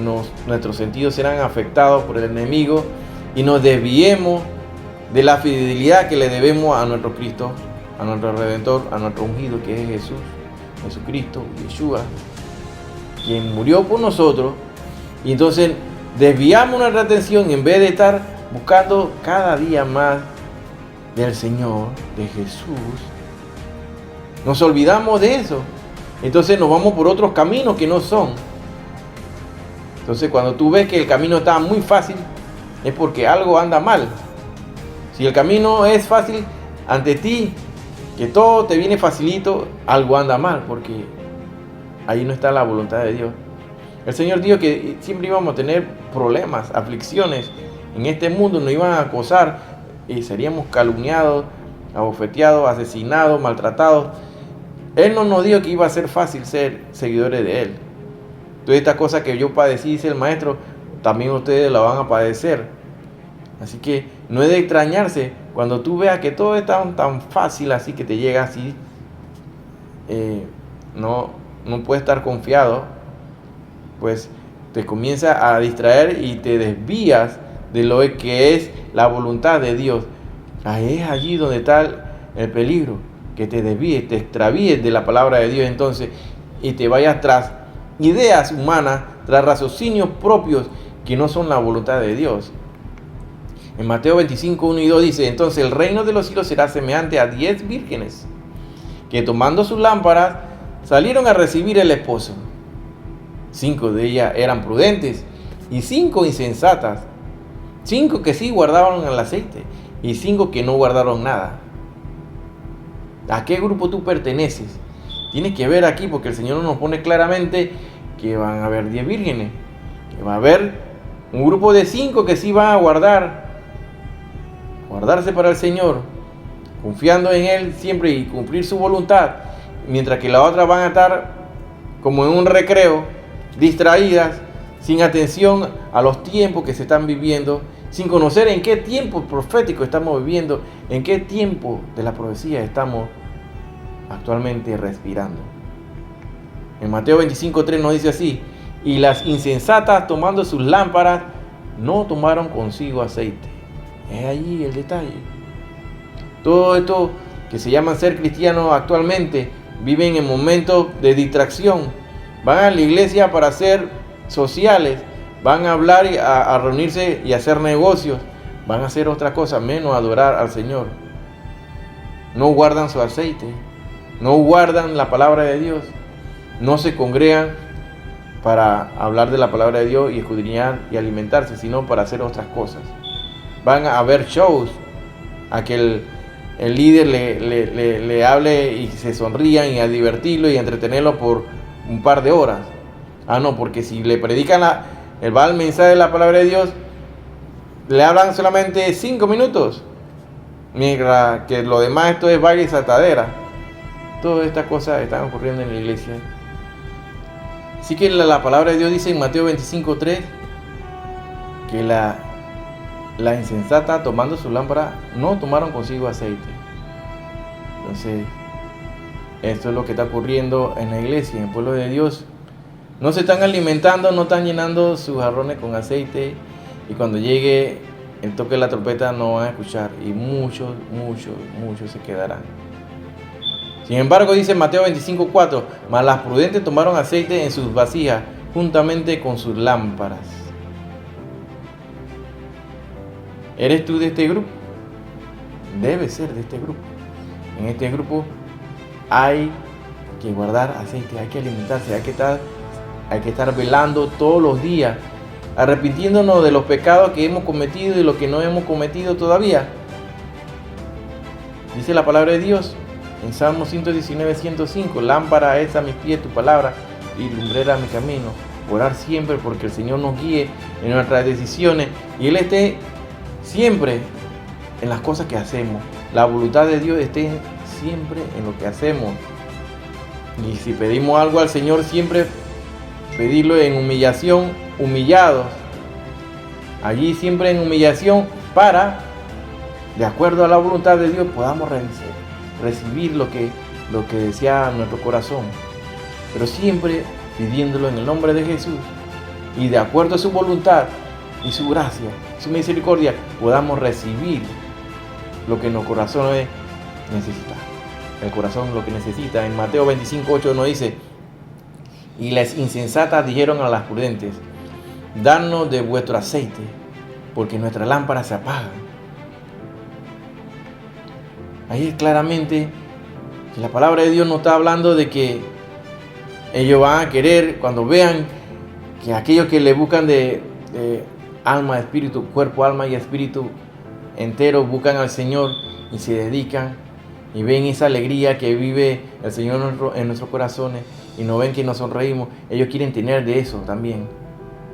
nuestros sentidos serán afectados por el enemigo y nos desviemos de la fidelidad que le debemos a nuestro Cristo, a nuestro Redentor, a nuestro ungido, que es Jesucristo, Yeshua, quien murió por nosotros. Y entonces desviamos nuestra atención, en vez de estar buscando cada día más del Señor, de Jesús, nos olvidamos de eso. Entonces nos vamos por otros caminos que no son. Entonces, cuando tú ves que el camino está muy fácil, es porque algo anda mal. Si el camino es fácil ante ti, que todo te viene facilito, algo anda mal, porque ahí no está la voluntad de Dios. El Señor dijo que siempre íbamos a tener problemas, aflicciones en este mundo, nos iban a acosar y seríamos calumniados, abofeteados, asesinados, maltratados. Él no nos dijo que iba a ser fácil ser seguidores de Él. Todas estas cosas que yo padecí, dice el Maestro, también ustedes la van a padecer. Así que no es de extrañarse cuando tú veas que todo es tan fácil, así que te llega así. No puedes estar confiado, pues te comienza a distraer y te desvías de lo que es la voluntad de Dios. Ahí es allí donde está el peligro, que te desvíes, te extravíes de la palabra de Dios entonces, y te vayas tras ideas humanas, tras raciocinios propios que no son la voluntad de Dios. En Mateo 25, 1 y 2 dice: entonces el reino de los cielos será semejante a 10 vírgenes, que tomando sus lámparas salieron a recibir el esposo. 5 de ellas eran prudentes y 5 insensatas. 5 que sí guardaron el aceite y 5 que no guardaron nada. ¿A qué grupo tú perteneces? Tienes que ver aquí, porque el Señor nos pone claramente que van a haber 10 vírgenes, que va a haber un grupo de 5 que sí van a guardarse para el Señor, confiando en Él siempre y cumplir su voluntad, mientras que las otras van a estar como en un recreo, distraídas, sin atención a los tiempos que se están viviendo, sin conocer en qué tiempo profético estamos viviendo, en qué tiempo de la profecía estamos actualmente respirando. En Mateo 25:3 nos dice así: y las insensatas, tomando sus lámparas, no tomaron consigo aceite. Es allí el detalle. Todo esto que se llaman ser cristianos actualmente viven en momentos de distracción. Van a la iglesia para ser sociales, van a hablar, a reunirse y hacer negocios, van a hacer otra cosa menos adorar al Señor. No guardan su aceite, no guardan la palabra de Dios, no se congregan para hablar de la palabra de Dios y escudriñar y alimentarse, sino para hacer otras cosas. Van a ver shows, a que el líder le hable y se sonrían y a divertirlo y a entretenerlo por un par de horas. No, porque si le predican el mensaje de la palabra de Dios, le hablan solamente 5 minutos, mientras que lo demás esto es baile y saltadera. Todas estas cosas están ocurriendo en la iglesia. Así que la palabra de Dios dice en Mateo 25:3 que la insensata, tomando su lámpara, no tomaron consigo aceite. Entonces, esto es lo que está ocurriendo en la iglesia, en el pueblo de Dios. No se están alimentando, no están llenando sus jarrones con aceite, y cuando llegue el toque de la trompeta no van a escuchar, y muchos se quedarán. Sin embargo, dice Mateo 25:4, mas las prudentes tomaron aceite en sus vasijas, juntamente con sus lámparas. ¿Eres tú de este grupo? Debes ser de este grupo. En este grupo hay que guardar aceite, hay que alimentarse, hay que estar velando todos los días, arrepintiéndonos de los pecados que hemos cometido y los que no hemos cometido todavía. Dice la palabra de Dios en Salmo 119:105, lámpara es a mis pies tu palabra y lumbrera mi camino. Orar siempre porque el Señor nos guíe en nuestras decisiones y Él esté siempre en las cosas que hacemos. La voluntad de Dios esté siempre en lo que hacemos. Y si pedimos algo al Señor, siempre pedirlo en humillación, humillados. Allí siempre en humillación para, de acuerdo a la voluntad de Dios, podamos recibir lo que desea nuestro corazón. Pero siempre pidiéndolo en el nombre de Jesús y de acuerdo a su voluntad y su gracia, su misericordia, podamos recibir lo que nuestro corazón necesita. El corazón lo que necesita. En Mateo 25:8 nos dice: y las insensatas dijeron a las prudentes, danos de vuestro aceite, porque nuestras lámparas se apagan. Ahí es claramente que la palabra de Dios nos está hablando de que ellos van a querer, cuando vean que aquellos que le buscan de alma, espíritu, cuerpo, alma y espíritu entero, buscan al Señor y se dedican y ven esa alegría que vive el Señor en nuestros corazones y nos ven que nos sonreímos, ellos quieren tener de eso también.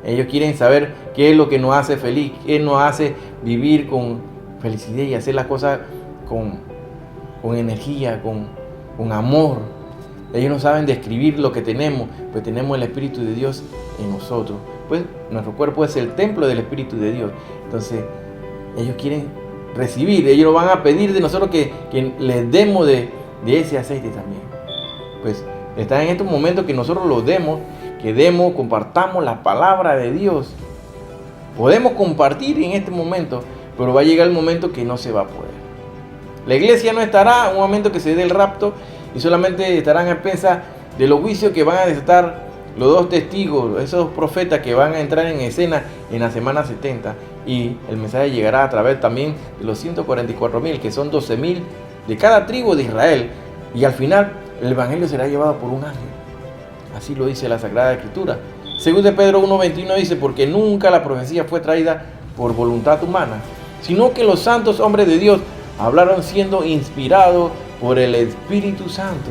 Ellos quieren saber qué es lo que nos hace feliz, qué nos hace vivir con felicidad y hacer las cosas con energía, con amor. Ellos no saben describir lo que tenemos, pues tenemos el Espíritu de Dios en nosotros. Pues nuestro cuerpo es el templo del Espíritu de Dios. Entonces, ellos quieren recibir, ellos nos van a pedir de nosotros que les demos de ese aceite también. Pues está en estos momentos que nosotros los demos, compartamos la palabra de Dios. Podemos compartir en este momento, pero va a llegar el momento que no se va a poder. La iglesia no estará en un momento que se dé el rapto y solamente estarán a expensas de los juicios que van a desatar los dos testigos, esos profetas que van a entrar en escena en la semana 70, y el mensaje llegará a través también de los 144,000, que son 12,000 de cada tribu de Israel, y al final el evangelio será llevado por un ángel. Así lo dice la Sagrada Escritura. Según de Pedro 1:21 dice: porque nunca la profecía fue traída por voluntad humana, sino que los santos hombres de Dios hablaron siendo inspirados por el Espíritu Santo.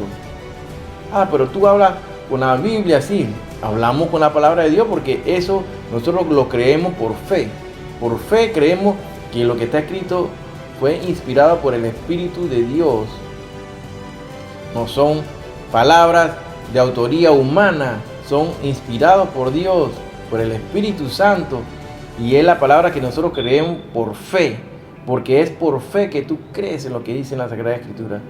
Pero tú hablas con la Biblia, sí. Hablamos con la palabra de Dios porque eso nosotros lo creemos por fe. Por fe creemos que lo que está escrito fue inspirado por el Espíritu de Dios. No son palabras de autoría humana, son inspirados por Dios, por el Espíritu Santo. Y es la palabra que nosotros creemos por fe, porque es por fe que tú crees en lo que dice en la Sagrada Escritura.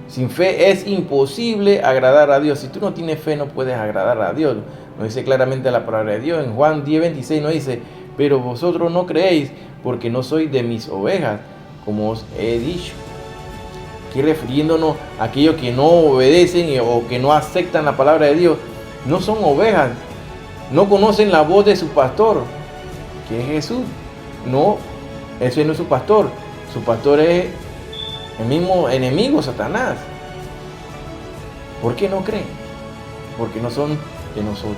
Sin fe es imposible agradar a Dios. Si tú no tienes fe, no puedes agradar a Dios. Nos dice claramente la palabra de Dios. En Juan 10:26 nos dice: pero vosotros no creéis porque no sois de mis ovejas, como os he dicho. Aquí refiriéndonos a aquellos que no obedecen o que no aceptan la palabra de Dios. No son ovejas. No conocen la voz de su pastor, que es Jesús. No, ese no es su pastor. Su pastor es el mismo enemigo, Satanás. ¿Por qué no creen? Porque no son de nosotros.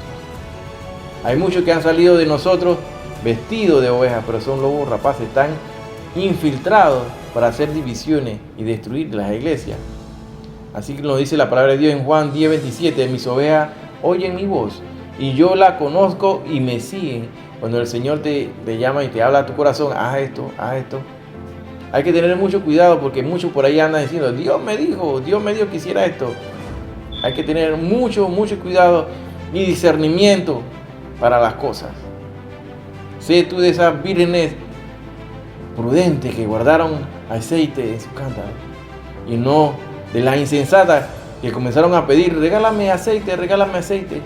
Hay muchos que han salido de nosotros vestidos de ovejas, pero son lobos rapaces, están infiltrados para hacer divisiones y destruir las iglesias. Así que nos dice la palabra de Dios en Juan 10:27: mis ovejas oyen mi voz y yo la conozco y me siguen. Cuando el Señor te llama y te habla a tu corazón: haz esto, haz esto. Hay que tener mucho cuidado porque muchos por ahí andan diciendo: Dios me dijo que hiciera esto. Hay que tener mucho cuidado y discernimiento para las cosas. Sé tú de esas vírgenes prudentes que guardaron aceite en su cántaro, y no de las insensatas que comenzaron a pedir: regálame aceite,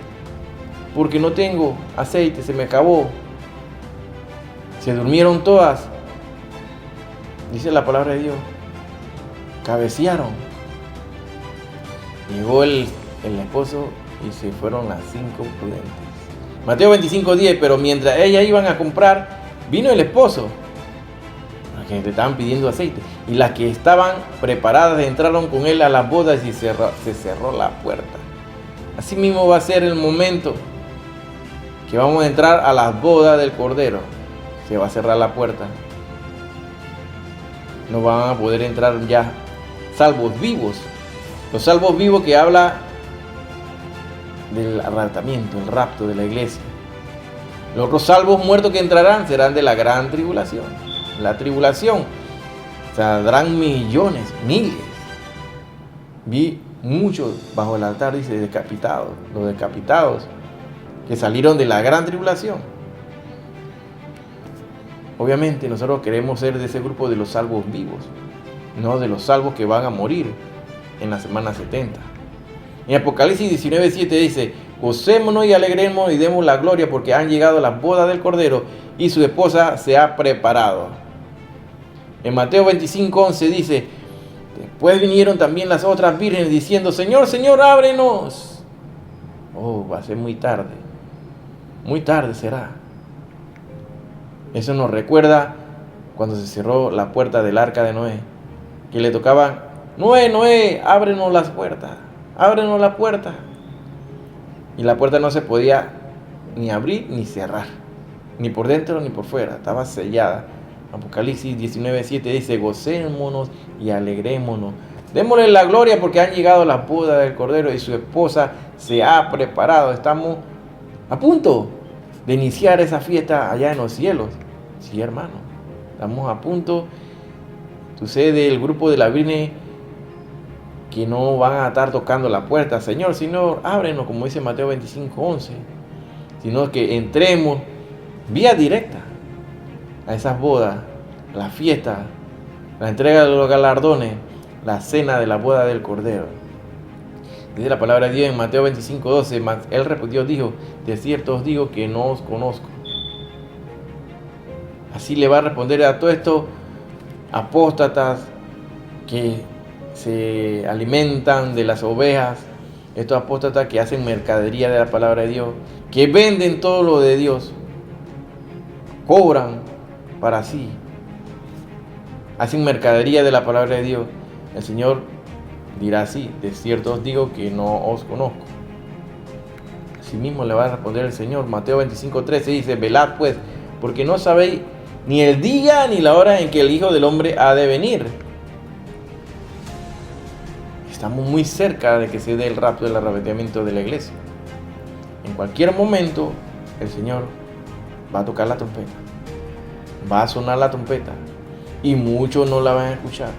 porque no tengo aceite, se me acabó. Se durmieron todas. Dice la palabra de Dios, cabecearon. Llegó el esposo y se fueron las 5 prudentes. Mateo 25:10: pero mientras ellas iban a comprar, vino el esposo, las que le estaban pidiendo aceite, y las que estaban preparadas entraron con él a las bodas y se cerró la puerta. Así mismo va a ser el momento que vamos a entrar a las bodas del Cordero. Se va a cerrar la puerta. No van a poder entrar ya salvos vivos. Los salvos vivos que habla del arrebatamiento, el rapto de la iglesia. Los otros salvos muertos que entrarán serán de la gran tribulación. La tribulación saldrán millones, miles. Vi muchos bajo el altar, dice, decapitados. Los decapitados que salieron de la gran tribulación. Obviamente nosotros queremos ser de ese grupo de los salvos vivos, no de los salvos que van a morir en la semana 70. En Apocalipsis 19:7 dice: gocémonos y alegrémonos y demos la gloria, porque han llegado las bodas del Cordero y su esposa se ha preparado. En Mateo 25:11 dice: después vinieron también las otras vírgenes diciendo: Señor, Señor, ábrenos. Va a ser muy tarde será. Eso nos recuerda cuando se cerró la puerta del arca de Noé, que le tocaban: Noé, ábrenos las puertas, ábrenos la puerta. Y la puerta no se podía ni abrir ni cerrar, ni por dentro ni por fuera, estaba sellada. Apocalipsis 19:7 dice: gocémonos y alegrémonos, démosle la gloria, porque han llegado las bodas del Cordero y su esposa se ha preparado. Estamos a punto de iniciar esa fiesta allá en los cielos. Sí, hermano, estamos a punto. Tú sé del grupo de la Virgen que no van a estar tocando la puerta: Señor, Señor, ábrenos, como dice Mateo 25:11, sino que entremos vía directa a esas bodas, la fiesta, la entrega de los galardones, la cena de la boda del Cordero. Dice la palabra de Dios en Mateo 25:12: mas él respondió, dijo: de cierto os digo que no os conozco. Así le va a responder a todos estos apóstatas que se alimentan de las ovejas, estos apóstatas que hacen mercadería de la palabra de Dios, que venden todo lo de Dios, cobran para sí, hacen mercadería de la palabra de Dios. El Señor dirá así: de cierto os digo que no os conozco. Así mismo le va a responder el Señor. Mateo 25:13 dice: velad pues, porque no sabéis ni el día ni la hora en que el Hijo del Hombre ha de venir. estamos muy cerca de que se dé el rapto del arrebatamiento de la iglesia. En cualquier momento el Señor va a tocar la trompeta, va a sonar la trompeta y muchos no la van a escuchar.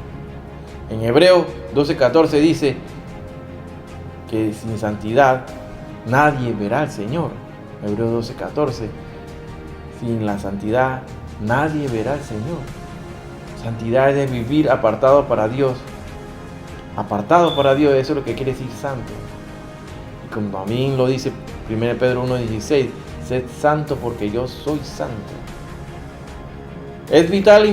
En Hebreos 12:14 dice que sin santidad nadie verá al Señor. Hebreos 12:14, sin la santidad nadie verá al Señor. Santidad es vivir apartado para Dios. Apartado para Dios, eso es lo que quiere decir santo. Y como también lo dice 1 Pedro 1:16, sed santo porque yo soy santo. Es de vital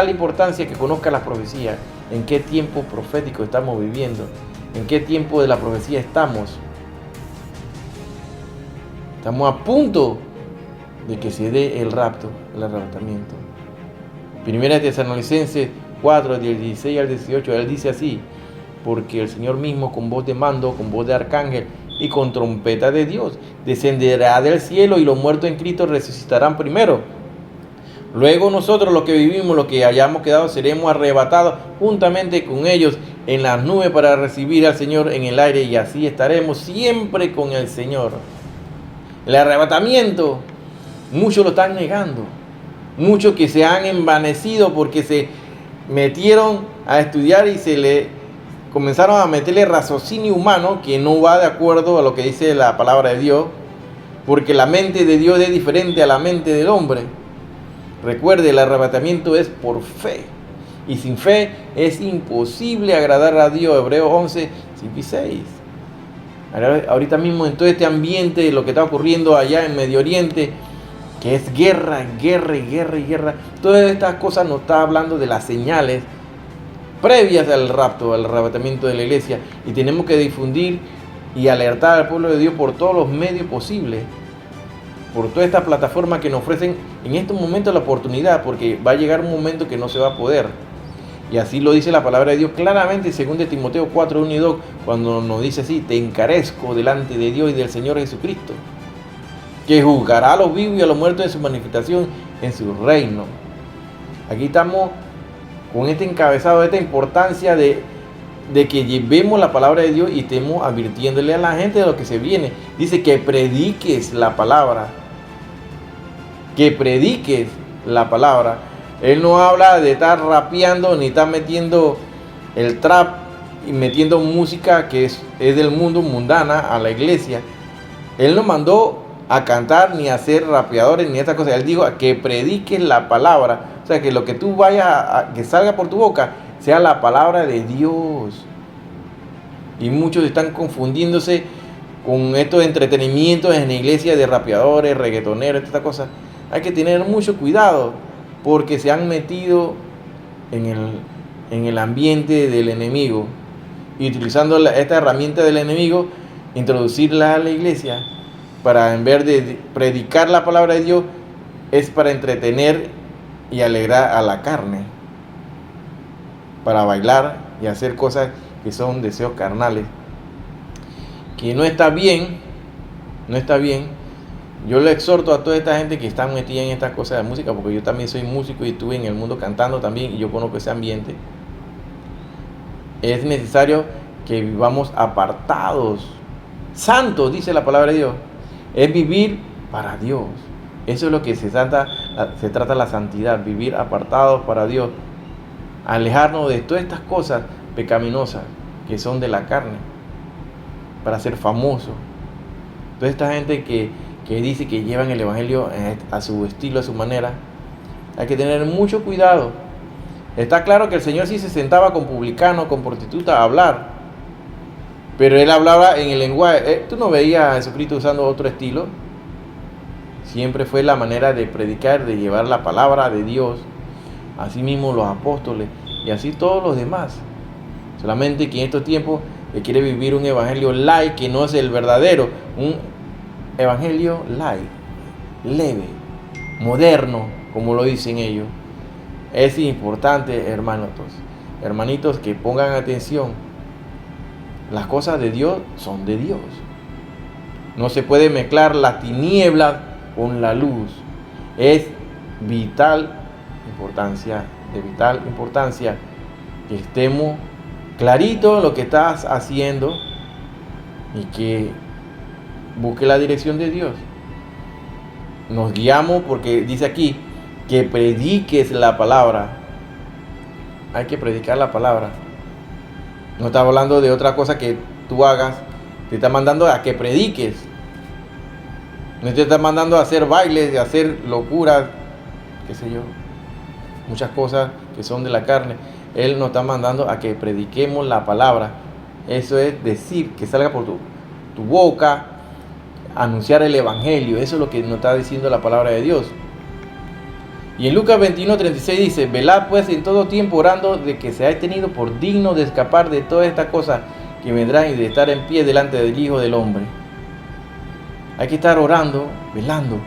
importancia que conozca la profecía, en qué tiempo profético estamos viviendo, en qué tiempo de la profecía estamos. Estamos a punto de que se dé el rapto, el arrebatamiento. Primera Tesalonicenses 4, del 16 al 18, él dice así: porque el Señor mismo con voz de mando, con voz de arcángel y con trompeta de Dios descenderá del cielo, y los muertos en Cristo resucitarán primero. Luego nosotros, los que vivimos, los que hayamos quedado, seremos arrebatados juntamente con ellos en las nubes para recibir al Señor en el aire, y así estaremos siempre con el Señor. El arrebatamiento, muchos lo están negando. Muchos que se han envanecido porque se metieron a estudiar y se le comenzaron a meterle raciocinio humano que no va de acuerdo a lo que dice la palabra de Dios, porque la mente de Dios es diferente a la mente del hombre. Recuerde, el arrebatamiento es por fe, y sin fe es imposible agradar a Dios. Hebreos 11, 5 y 6. Ahorita mismo, en todo este ambiente, lo que está ocurriendo allá en Medio Oriente, que es guerra, todas estas cosas nos está hablando de las señales previas al rapto, al arrebatamiento de la iglesia, y tenemos que difundir y alertar al pueblo de Dios por todos los medios posibles, por toda esta plataforma que nos ofrecen en estos momentos la oportunidad, porque va a llegar un momento que no se va a poder. Y así lo dice la palabra de Dios claramente, según de Timoteo 4, 1 y 2, cuando nos dice así: te encarezco delante de Dios y del Señor Jesucristo, que juzgará a los vivos y a los muertos en su manifestación en su reino. Aquí estamos con este encabezado, esta importancia de que llevemos la palabra de Dios y estemos advirtiéndole a la gente de lo que se viene. Dice que prediques la palabra. Que prediques la palabra. Él no habla de estar rapeando ni estar metiendo el trap y metiendo música que es del mundo, mundana, a la iglesia. Él no mandó a cantar ni a ser rapeadores ni estas cosas. Él dijo que prediques la palabra. O sea, que lo que tú vayas que salga por tu boca sea la palabra de Dios. Y muchos están confundiéndose con estos entretenimientos en la iglesia de rapeadores, reggaetoneros, estas cosas. Hay que tener mucho cuidado, porque se han metido en el ambiente del enemigo, y utilizando esta herramienta del enemigo, introducirla a la iglesia, para, en vez de predicar la palabra de Dios, es para entretener y alegrar a la carne, para bailar y hacer cosas que son deseos carnales, que no está bien. Yo le exhorto a toda esta gente que está metida en estas cosas de música, porque yo también soy músico y estuve en el mundo cantando también, y yo conozco ese ambiente. Es necesario que vivamos apartados, santos, dice la palabra de Dios. Es vivir para Dios. Eso es lo que se trata la santidad, vivir apartados para Dios, alejarnos de todas estas cosas pecaminosas que son de la carne, para ser famosos. Toda esta gente que dice que llevan el evangelio a su estilo, a su manera, hay que tener mucho cuidado. Está claro que el Señor sí se sentaba con publicanos, con prostitutas a hablar, pero Él hablaba en el lenguaje. Tú no veías a Jesucristo usando otro estilo. Siempre fue la manera de predicar, de llevar la palabra de Dios. Así mismo los apóstoles y así todos los demás. Solamente que en estos tiempos se quiere vivir un evangelio light, que no es el verdadero. Un evangelio light, leve, moderno, como lo dicen ellos. Es importante, hermanitos, que pongan atención. Las cosas de Dios son de Dios. No se puede mezclar la tiniebla con la luz. Es de vital importancia que estemos clarito lo que estás haciendo y que busque la dirección de Dios. Nos guiamos porque dice aquí que prediques la palabra. Hay que predicar la palabra. No está hablando de otra cosa que tú hagas. Te está mandando a que prediques. No te está mandando a hacer bailes, a hacer locuras, qué sé yo, muchas cosas que son de la carne. Él nos está mandando a que prediquemos la palabra. Eso es decir, que salga por tu boca, anunciar el evangelio. Eso es lo que nos está diciendo la palabra de Dios. Y en Lucas 21:36 dice: velad pues en todo tiempo orando de que seáis tenido por digno de escapar de todas estas cosas que vendrán y de estar en pie delante del Hijo del Hombre. Hay que estar orando, velando,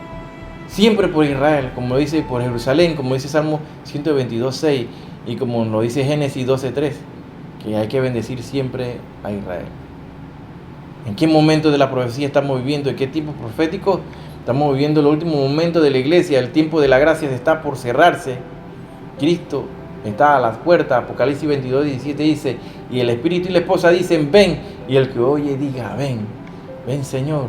siempre por Israel, como lo dice, por Jerusalén, como dice Salmo 122:6 y como lo dice Génesis 12:3, que hay que bendecir siempre a Israel. ¿En qué momento de la profecía estamos viviendo? ¿En qué tiempo profético? Estamos viviendo los últimos momentos de la iglesia. El tiempo de la gracia está por cerrarse. Cristo está a las puertas. Apocalipsis 22:17 dice: y el Espíritu y la esposa dicen: ven. Y el que oye diga: ven, ven Señor.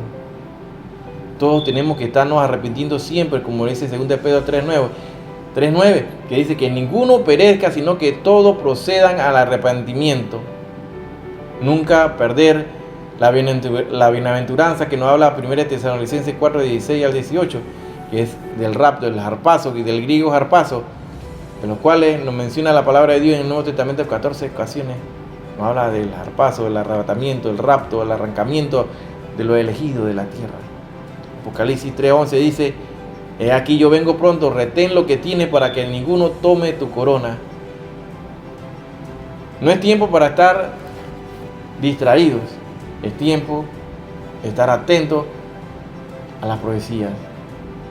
Todos tenemos que estarnos arrepintiendo siempre, como dice 2 Pedro 3:9, que dice que ninguno perezca, sino que todos procedan al arrepentimiento. Nunca perder la bienaventuranza que nos habla 1 Tesalonicenses 4:16 al 18, que es del rapto, del harpazo, y del griego harpazo, de los cuales nos menciona la palabra de Dios en el Nuevo Testamento en 14 ocasiones. Nos habla del harpazo, del arrebatamiento, del rapto, del arrancamiento de los elegidos de la tierra. Apocalipsis 3:11 dice: he aquí yo vengo pronto, retén lo que tienes para que ninguno tome tu corona. No es tiempo para estar distraídos, es tiempo de estar atentos a las profecías.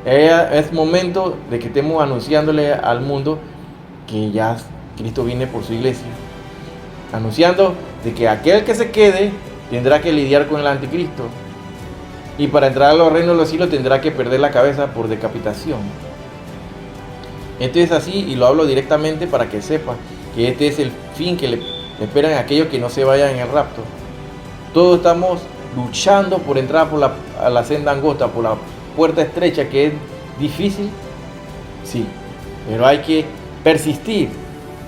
Es momento de que estemos anunciándole al mundo que ya Cristo viene por su iglesia, anunciando de que aquel que se quede tendrá que lidiar con el anticristo. Y para entrar a los reinos de los cielos tendrá que perder la cabeza por decapitación. Esto es así y lo hablo directamente para que sepa que este es el fin que le esperan a aquellos que no se vayan en el rapto. Todos estamos luchando por entrar a la senda angosta, por la puerta estrecha, que es difícil. Sí, pero hay que persistir.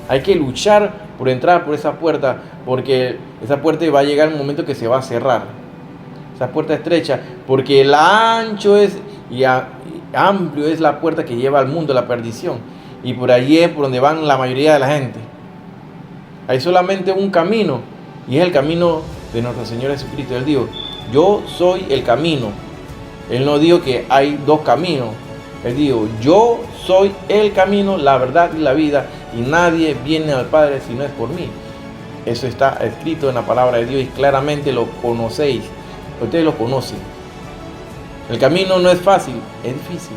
Hay que luchar por entrar por esa puerta, porque esa puerta va a llegar un momento que se va a cerrar. Esa puerta estrecha, porque el ancho es y amplio es la puerta que lleva al mundo, la perdición, y por allí es por donde van la mayoría de la gente. Hay solamente un camino, y es el camino de nuestro Señor Jesucristo. Él dijo: yo soy el camino. Él no dijo que hay dos caminos. Él dijo: yo soy el camino, la verdad y la vida, y nadie viene al Padre si no es por mí. Eso está escrito en la palabra de Dios y claramente lo conocéis. Ustedes lo conocen. El camino no es fácil, es difícil,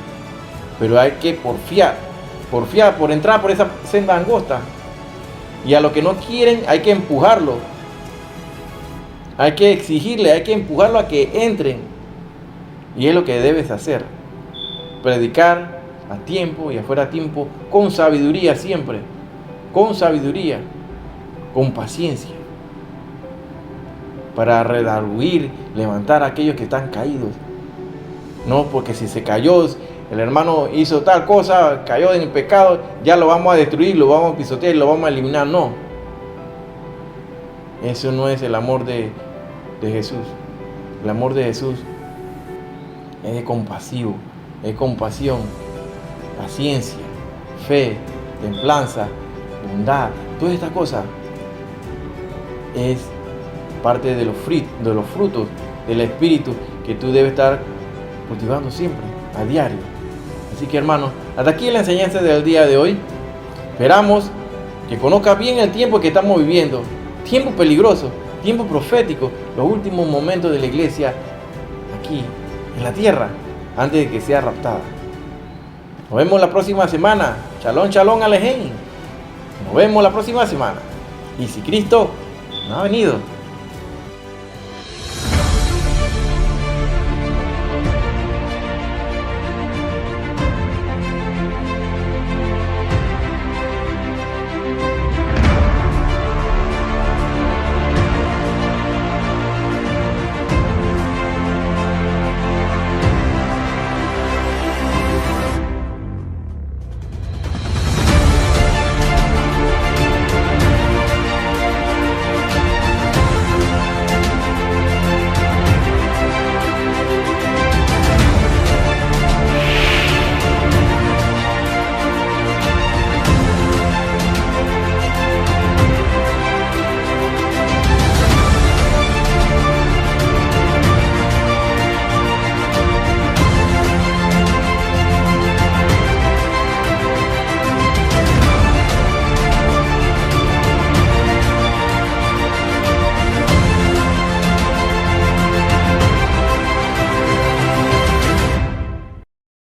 pero hay que porfiar, por entrar por esa senda angosta. Y a los que no quieren hay que empujarlo, hay que exigirle, hay que empujarlo a que entren. Y es lo que debes hacer: predicar a tiempo y afuera a tiempo, con sabiduría siempre, con sabiduría, con paciencia, para redarguir, levantar a aquellos que están caídos. No porque si se cayó, el hermano hizo tal cosa, cayó en el pecado, ya lo vamos a destruir, lo vamos a pisotear, lo vamos a eliminar. No, eso no es el amor de Jesús. El amor de Jesús es compasivo, es compasión, paciencia, fe, templanza, bondad. Todas estas cosas es parte de los frutos del Espíritu que tú debes estar cultivando siempre, a diario. Así que, hermanos, hasta aquí la enseñanza del día de hoy. Esperamos que conozcas bien el tiempo que estamos viviendo. Tiempo peligroso, tiempo profético, los últimos momentos de la iglesia aquí, en la tierra, antes de que sea raptada. Nos vemos la próxima semana. Shalom, shalom, alejen. Nos vemos la próxima semana. Y si Cristo no ha venido,